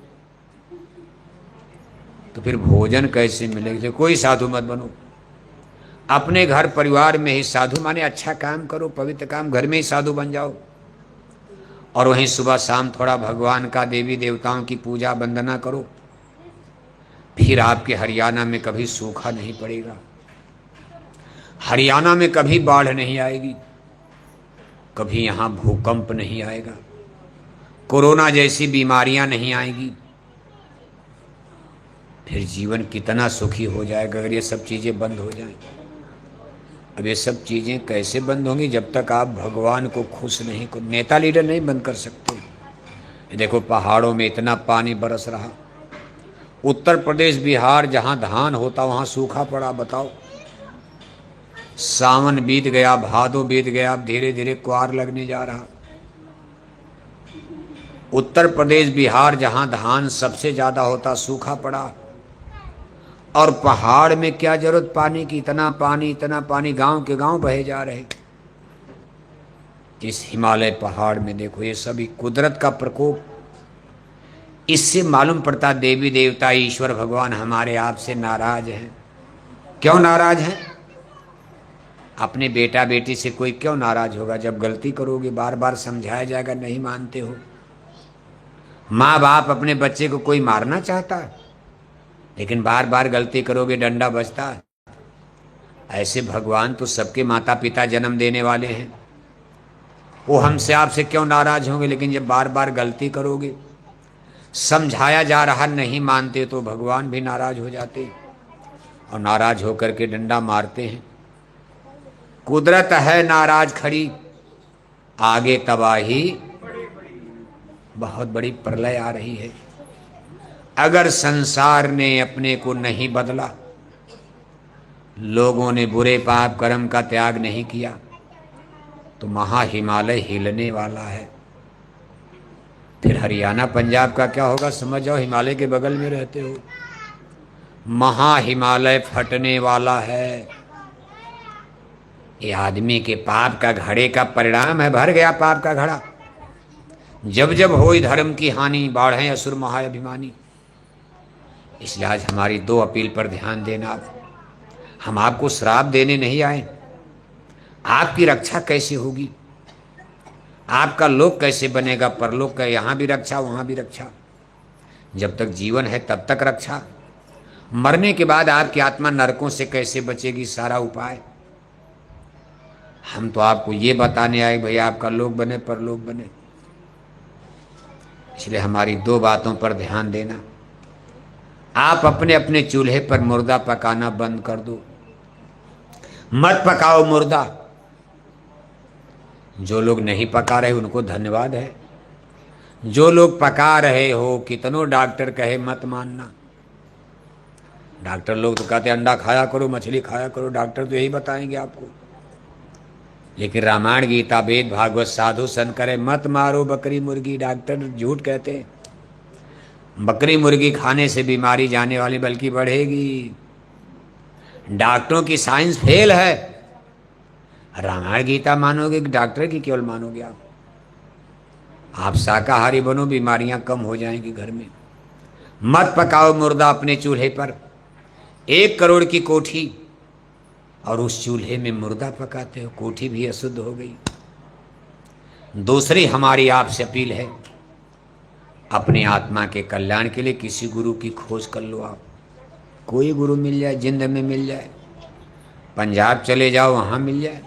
[SPEAKER 5] तो फिर भोजन कैसे मिलेगा? तो कोई साधु मत बनो, अपने घर परिवार में ही साधु, माने अच्छा काम करो, पवित्र काम, घर में ही साधु बन जाओ। और वहीं सुबह शाम थोड़ा भगवान का देवी देवताओं की पूजा वंदना करो, फिर आपके हरियाणा में कभी सूखा नहीं पड़ेगा, हरियाणा में कभी बाढ़ नहीं आएगी, कभी यहाँ भूकंप नहीं आएगा, कोरोना जैसी बीमारियां नहीं आएगी। फिर जीवन कितना सुखी हो जाएगा अगर ये सब चीजें बंद हो जाएं। अब ये सब चीजें कैसे बंद होंगी? जब तक आप भगवान को खुश नहीं, को नेता लीडर नहीं बंद कर सकते। ये देखो पहाड़ों में इतना पानी बरस रहा, उत्तर प्रदेश बिहार जहां धान होता वहां सूखा पड़ा, बताओ। सावन बीत गया, भादो बीत गया, अब धीरे धीरे क्वार लगने जा रहा। उत्तर प्रदेश बिहार जहां धान सबसे ज्यादा होता सूखा पड़ा, और पहाड़ में क्या जरूरत पानी की? इतना पानी गांव के गांव बहे जा रहे। इस हिमालय पहाड़ में देखो, ये सभी कुदरत का प्रकोप। इससे मालूम पड़ता देवी देवता ईश्वर भगवान हमारे आपसे नाराज हैं। क्यों नाराज हैं? अपने बेटा बेटी से कोई क्यों नाराज होगा? जब गलती करोगे बार बार समझाया जाएगा, नहीं मानते हो। माँ बाप अपने बच्चे को कोई मारना चाहता है, लेकिन बार बार गलती करोगे डंडा बजता है। ऐसे भगवान तो सबके माता पिता जन्म देने वाले हैं, वो हमसे आपसे क्यों नाराज होंगे? लेकिन जब बार बार गलती करोगे, समझाया जा रहा नहीं मानते, तो भगवान भी नाराज हो जाते हैं और नाराज होकर के डंडा मारते हैं। कुदरत है नाराज खड़ी, आगे तबाही, बहुत बड़ी प्रलय आ रही है। अगर संसार ने अपने को नहीं बदला, लोगों ने बुरे पाप कर्म का त्याग नहीं किया, तो महा हिमालय हिलने वाला है। फिर हरियाणा पंजाब का क्या होगा समझ जाओ, हिमालय के बगल में रहते हो। महा हिमालय फटने वाला है। ये आदमी के पाप का घड़े का परिणाम है, भर गया पाप का घड़ा। जब जब होई धर्म की हानि, बाढ़ें असुर महाअभिमानी। इसलिए आज हमारी दो अपील पर ध्यान देना। हम आपको श्राप देने नहीं आए, आपकी रक्षा कैसे होगी, आपका लोक कैसे बनेगा, परलोक का, यहां भी रक्षा वहां भी रक्षा। जब तक जीवन है तब तक रक्षा, मरने के बाद आपकी आत्मा नरकों से कैसे बचेगी, सारा उपाय। हम तो आपको ये बताने आए भैया आपका लोक बने परलोक बने। इसलिए हमारी दो बातों पर ध्यान देना। आप अपने अपने चूल्हे पर मुर्दा पकाना बंद कर दो, मत पकाओ मुर्दा। जो लोग नहीं पका रहे उनको धन्यवाद है, जो लोग पका रहे हो, कितनों डॉक्टर कहे मत मानना। डॉक्टर लोग तो कहते अंडा खाया करो, मछली खाया करो, डॉक्टर तो यही बताएंगे आपको। लेकिन रामायण गीता वेद भागवत साधु संत करे मत मारो बकरी मुर्गी, डॉक्टर झूठ कहते हैं। बकरी मुर्गी खाने से बीमारी जाने वाली बल्कि बढ़ेगी। डॉक्टरों की साइंस फेल है। रामायण गीता मानोगे कि डॉक्टर की केवल मानोगे? आप शाकाहारी बनो, बीमारियां कम हो जाएंगी घर में। मत पकाओ मुर्दा अपने चूल्हे पर। 1 करोड़ की कोठी और उस चूल्हे में मुर्दा पकाते हो, कोठी भी अशुद्ध हो गई। दूसरी हमारी आपसे अपील है, अपनी आत्मा के कल्याण के लिए किसी गुरु की खोज कर लो। आप कोई गुरु मिल जाए, जिंद में मिल जाए, पंजाब चले जाओ वहाँ मिल जाए,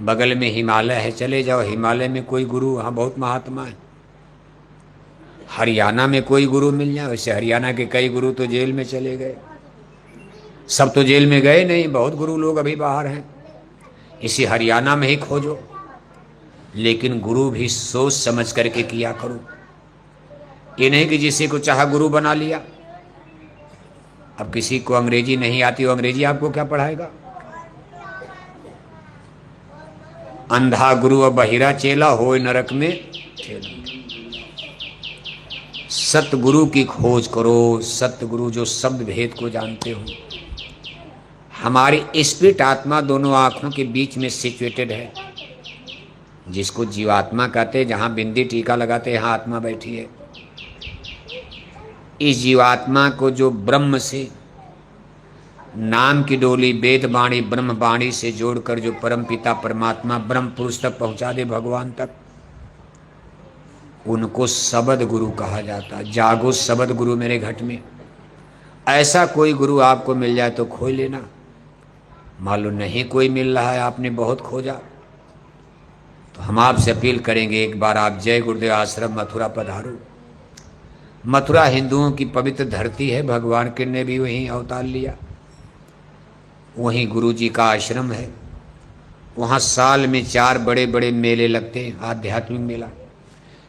[SPEAKER 5] बगल में हिमालय है चले जाओ, हिमालय में कोई गुरु, वहाँ बहुत महात्मा है। हरियाणा में कोई गुरु मिल जाए, वैसे हरियाणा के कई गुरु तो जेल में चले गए, सब तो जेल में गए नहीं, बहुत गुरु लोग अभी बाहर हैं। इसी हरियाणा में ही खोजो, लेकिन गुरु भी सोच समझ करके किया करो। ये नहीं कि जिसे को चाहा गुरु बना लिया। अब किसी को अंग्रेजी नहीं आती, वो अंग्रेजी आपको क्या पढ़ाएगा? अंधा गुरु और बहिरा चेला होए नरक में ठेला। सतगुरु की खोज करो, सतगुरु जो शब्द भेद को जानते हो। हमारी स्पिरिट आत्मा दोनों आंखों के बीच में सिचुएटेड है, जिसको जीवात्मा कहते हैं। जहां बिंदी टीका लगाते यहाँ आत्मा बैठी है। इस जीवात्मा को जो ब्रह्म से नाम की डोली वेद वाणी ब्रह्म वाणी से जोड़कर जो परम पिता परमात्मा ब्रह्म पुरुष तक पहुंचा दे, भगवान तक, उनको शब्द गुरु कहा जाता। जागो शब्द गुरु मेरे घट में। ऐसा कोई गुरु आपको मिल जाए तो खोज लेना। मालूम नहीं कोई मिल रहा है, आपने बहुत खोजा, तो हम आपसे अपील करेंगे एक बार आप जय गुरुदेव आश्रम मथुरा पधारो। मथुरा हिंदुओं की पवित्र धरती है, भगवान के ने भी वहीं अवतार लिया, वहीं गुरु जी का आश्रम है। वहाँ साल में 4 बड़े बड़े मेले लगते हैं, आध्यात्मिक मेला।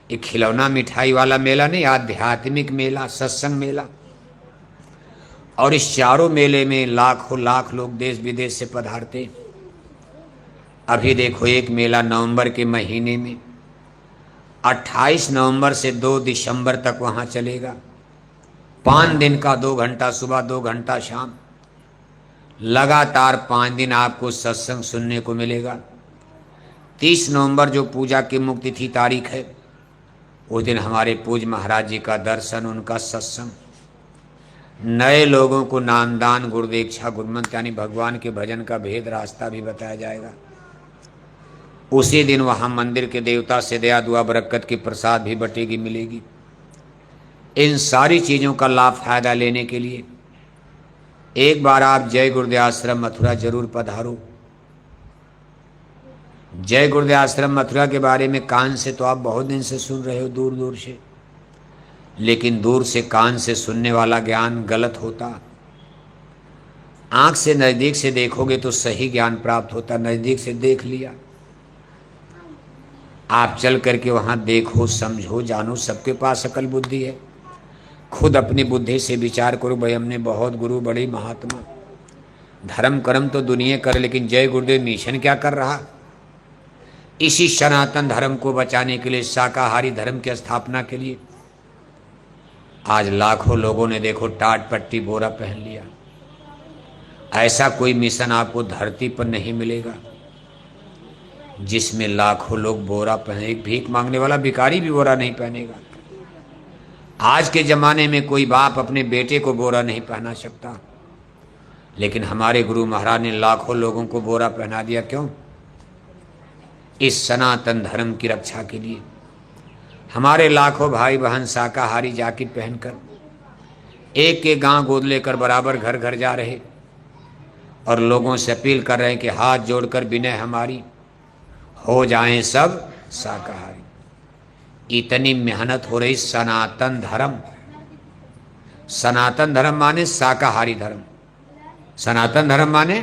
[SPEAKER 5] एक खिलौना मिठाई वाला मेला नहीं, आध्यात्मिक मेला, सत्संग मेला। और इस चारों मेले में लाखों लाख लोग देश विदेश से पधारते। अभी देखो एक मेला नवंबर के महीने में 28 नवंबर से 2 दिसंबर तक वहाँ चलेगा। 5 दिन का 2 घंटा सुबह 2 घंटा शाम, लगातार 5 दिन आपको सत्संग सुनने को मिलेगा। 30 नवंबर जो पूजा की मुक्ति थी तारीख है, उस दिन हमारे पूज्य महाराज जी का दर्शन, उनका सत्संग। नए लोगों को नामदान गुरुदीक्षा गुरुमंत्र यानी भगवान के भजन का भेद रास्ता भी बताया जाएगा। उसी दिन वहाँ मंदिर के देवता से दया दुआ बरकत की प्रसाद भी बटेगी, मिलेगी। इन सारी चीज़ों का लाभ फायदा लेने के लिए एक बार आप जय गुरुदेव आश्रम मथुरा जरूर पधारो। जय गुरुदेव आश्रम मथुरा के बारे में कान से तो आप बहुत दिन से सुन रहे हो, दूर दूर से, लेकिन दूर से कान से सुनने वाला ज्ञान गलत होता। आंख से नज़दीक से देखोगे तो सही ज्ञान प्राप्त होता। नज़दीक से देख लिया, आप चल करके वहाँ देखो, समझो, जानो। सबके पास अकल बुद्धि है। खुद अपनी बुद्धि से विचार करो, भाई हमने बहुत गुरु, बड़ी महात्मा, धर्म कर्म तो दुनिया करे, लेकिन जय गुरुदेव मिशन क्या कर रहा? इसी सनातन धर्म को बचाने के लिए, शाकाहारी धर्म की स्थापना के लिए आज लाखों लोगों ने देखो टाट पट्टी बोरा पहन लिया। ऐसा कोई मिशन आपको धरती पर नहीं मिलेगा जिसमें लाखों लोग बोरा पहने। एक भीख मांगने वाला भिखारी भी बोरा नहीं पहनेगा। आज के ज़माने में कोई बाप अपने बेटे को बोरा नहीं पहना सकता, लेकिन हमारे गुरु महाराज ने लाखों लोगों को बोरा पहना दिया। क्यों? इस सनातन धर्म की रक्षा के लिए। हमारे लाखों भाई बहन शाकाहारी जैकेट पहनकर एक एक गांव गोद लेकर बराबर घर घर जा रहे और लोगों से अपील कर रहे हैं कि हाथ जोड़कर विनय हमारी, हो जाएं सब शाकाहारी। इतनी मेहनत हो रही। सनातन धर्म, सनातन धर्म माने शाकाहारी धर्म। सनातन धर्म माने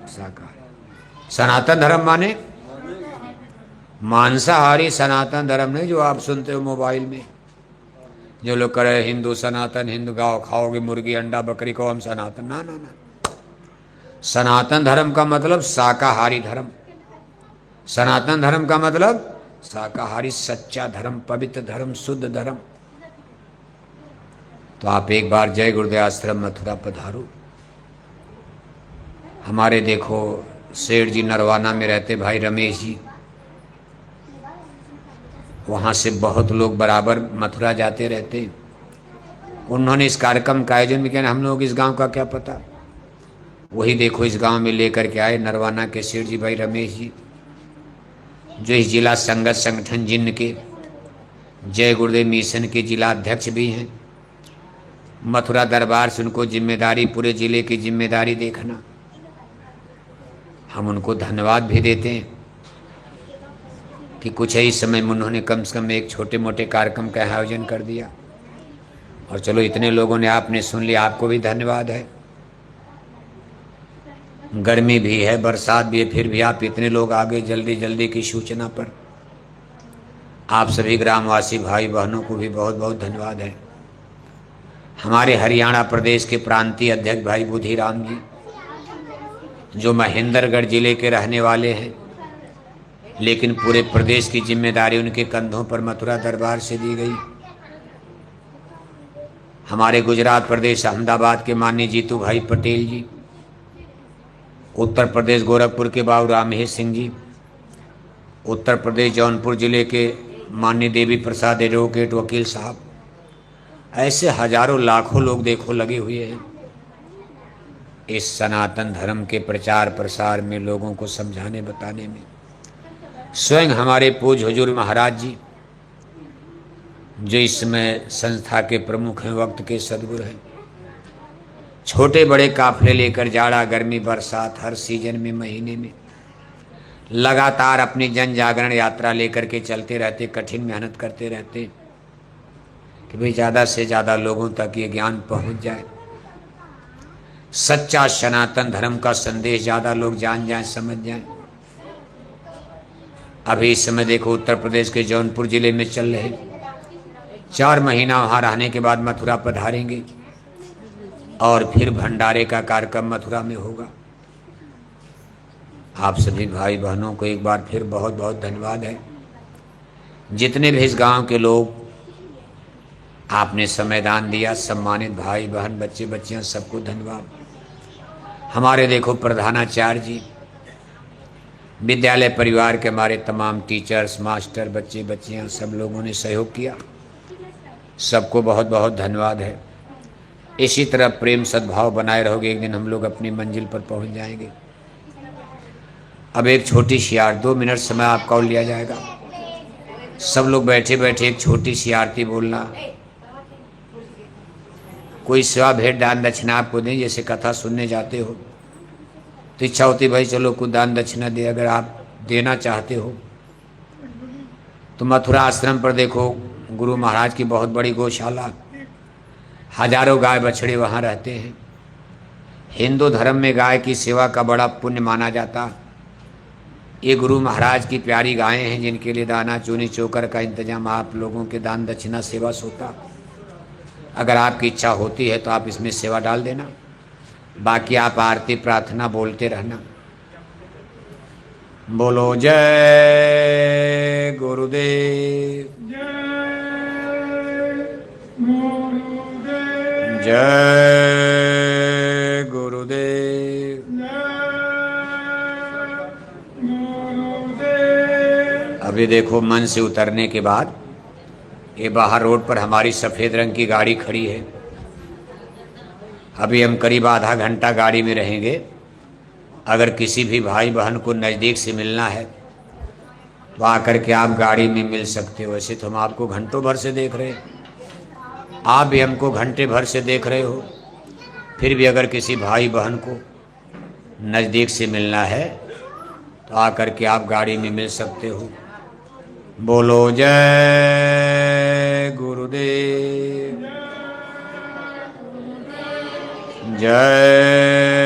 [SPEAKER 5] शाकाहारी। सनातन धर्म माने मांसाहारी। सनातन धर्म नहीं जो आप सुनते हो मोबाइल में, जो लोग कह रहे हिंदू सनातन, हिंदू गाँव खाओगे मुर्गी अंडा बकरी को हम सनातन। ना ना ना, सनातन धर्म का मतलब शाकाहारी धर्म। सनातन धर्म का मतलब शाकाहारी, सच्चा धर्म, पवित्र धर्म, शुद्ध धर्म। तो आप एक बार जय गुरुदेव आश्रम मथुरा पधारो। हमारे देखो सेठ जी नरवाना में रहते भाई रमेश जी, वहाँ से बहुत लोग बराबर मथुरा जाते रहते। उन्होंने इस कार्यक्रम का आयोजन भी किया। हम लोग इस गांव का क्या पता, वही देखो इस गांव में लेकर के आए नरवाना के सेठ जी भाई रमेश जी, जो इस जिला संगत संगठन जिन्न के जय गुरुदेव मिशन के जिला अध्यक्ष भी हैं। मथुरा दरबार से उनको जिम्मेदारी, पूरे जिले की जिम्मेदारी देखना, हम उनको धन्यवाद भी देते हैं कि कुछ ही समय में उन्होंने कम से कम एक छोटे मोटे कार्यक्रम का आयोजन कर दिया। और चलो इतने लोगों ने आपने सुन लिया, आपको भी धन्यवाद है। गर्मी भी है, बरसात भी है, फिर भी आप इतने लोग आगे जल्दी जल्दी की सूचना पर आप सभी ग्रामवासी भाई बहनों को भी बहुत बहुत धन्यवाद है। हमारे हरियाणा प्रदेश के प्रांतीय अध्यक्ष भाई बुधिराम जी, जो महेंद्रगढ़ जिले के रहने वाले हैं, लेकिन पूरे प्रदेश की जिम्मेदारी उनके कंधों पर मथुरा दरबार से दी गई। हमारे गुजरात प्रदेश अहमदाबाद के माननीय जीतू भाई पटेल जी, उत्तर प्रदेश गोरखपुर के बाबू रामहेश सिंह जी, उत्तर प्रदेश जौनपुर जिले के माननीय देवी प्रसाद एडवोकेट वकील साहब, ऐसे हजारों लाखों लोग देखो लगे हुए हैं इस सनातन धर्म के प्रचार प्रसार में, लोगों को समझाने बताने में। स्वयं हमारे पूज्य हुजूर महाराज जी, जो इस समय संस्था के प्रमुख हैं, वक्त के सद्गुरु हैं, छोटे बड़े काफले लेकर जाड़ा गर्मी बरसात हर सीजन में, महीने में लगातार अपनी जन जागरण यात्रा लेकर के चलते रहते, कठिन मेहनत करते रहते कि भाई ज़्यादा से ज़्यादा लोगों तक ये ज्ञान पहुंच जाए, सच्चा सनातन धर्म का संदेश ज़्यादा लोग जान जाएं, समझ जाएं। अभी इस समय देखो उत्तर प्रदेश के जौनपुर जिले में चल रहे, 4 महीना वहाँ रहने के बाद मथुरा पधारेंगे और फिर भंडारे का कार्यक्रम मथुरा में होगा। आप सभी भाई बहनों को एक बार फिर बहुत बहुत धन्यवाद है। जितने भी इस गांव के लोग आपने समय दान दिया, सम्मानित भाई बहन बच्चे बच्चियां, सबको धन्यवाद। हमारे देखो प्रधानाचार्य जी, विद्यालय परिवार के हमारे तमाम टीचर्स मास्टर बच्चे बच्चियां, सब लोगों ने सहयोग किया, सबको बहुत बहुत धन्यवाद है। इसी तरह प्रेम सद्भाव बनाए रहोगे, एक दिन हम लोग अपनी मंजिल पर पहुंच जाएंगे। अब एक छोटी सी 2 मिनट समय आपका और लिया जाएगा। सब लोग बैठे बैठे एक छोटी सी आरती बोलना, कोई सेवा भेंट दान दक्षिणा आपको दें, जैसे कथा सुनने जाते हो तो इच्छा होती भाई चलो कुछ दान दक्षिणा दे, अगर आप देना चाहते हो तो मथुरा आश्रम पर देखो गुरु महाराज की बहुत बड़ी गौशाला, हजारों गाय बछड़े वहाँ रहते हैं। हिंदू धर्म में गाय की सेवा का बड़ा पुण्य माना जाता। ये गुरु महाराज की प्यारी गायें हैं, जिनके लिए दाना चूनी चोकर का इंतजाम आप लोगों के दान दक्षिणा सेवा से होता। अगर आपकी इच्छा होती है तो आप इसमें सेवा डाल देना, बाकी आप आरती प्रार्थना बोलते रहना। बोलो जय गुरुदेव, जय गुरुदेव। अभी देखो मन से उतरने के बाद ये बाहर रोड पर हमारी सफ़ेद रंग की गाड़ी खड़ी है। अभी हम करीब आधा घंटा गाड़ी में रहेंगे। अगर किसी भी भाई बहन को नज़दीक से मिलना है तो आकर के आप गाड़ी में मिल सकते हो। वैसे तो हम आपको घंटों भर से देख रहे हैं, आप भी हमको घंटे भर से देख रहे हो, फिर भी अगर किसी भाई बहन को नज़दीक से मिलना है तो आकर के आप गाड़ी में मिल सकते हो। बोलो जय गुरुदेव, जय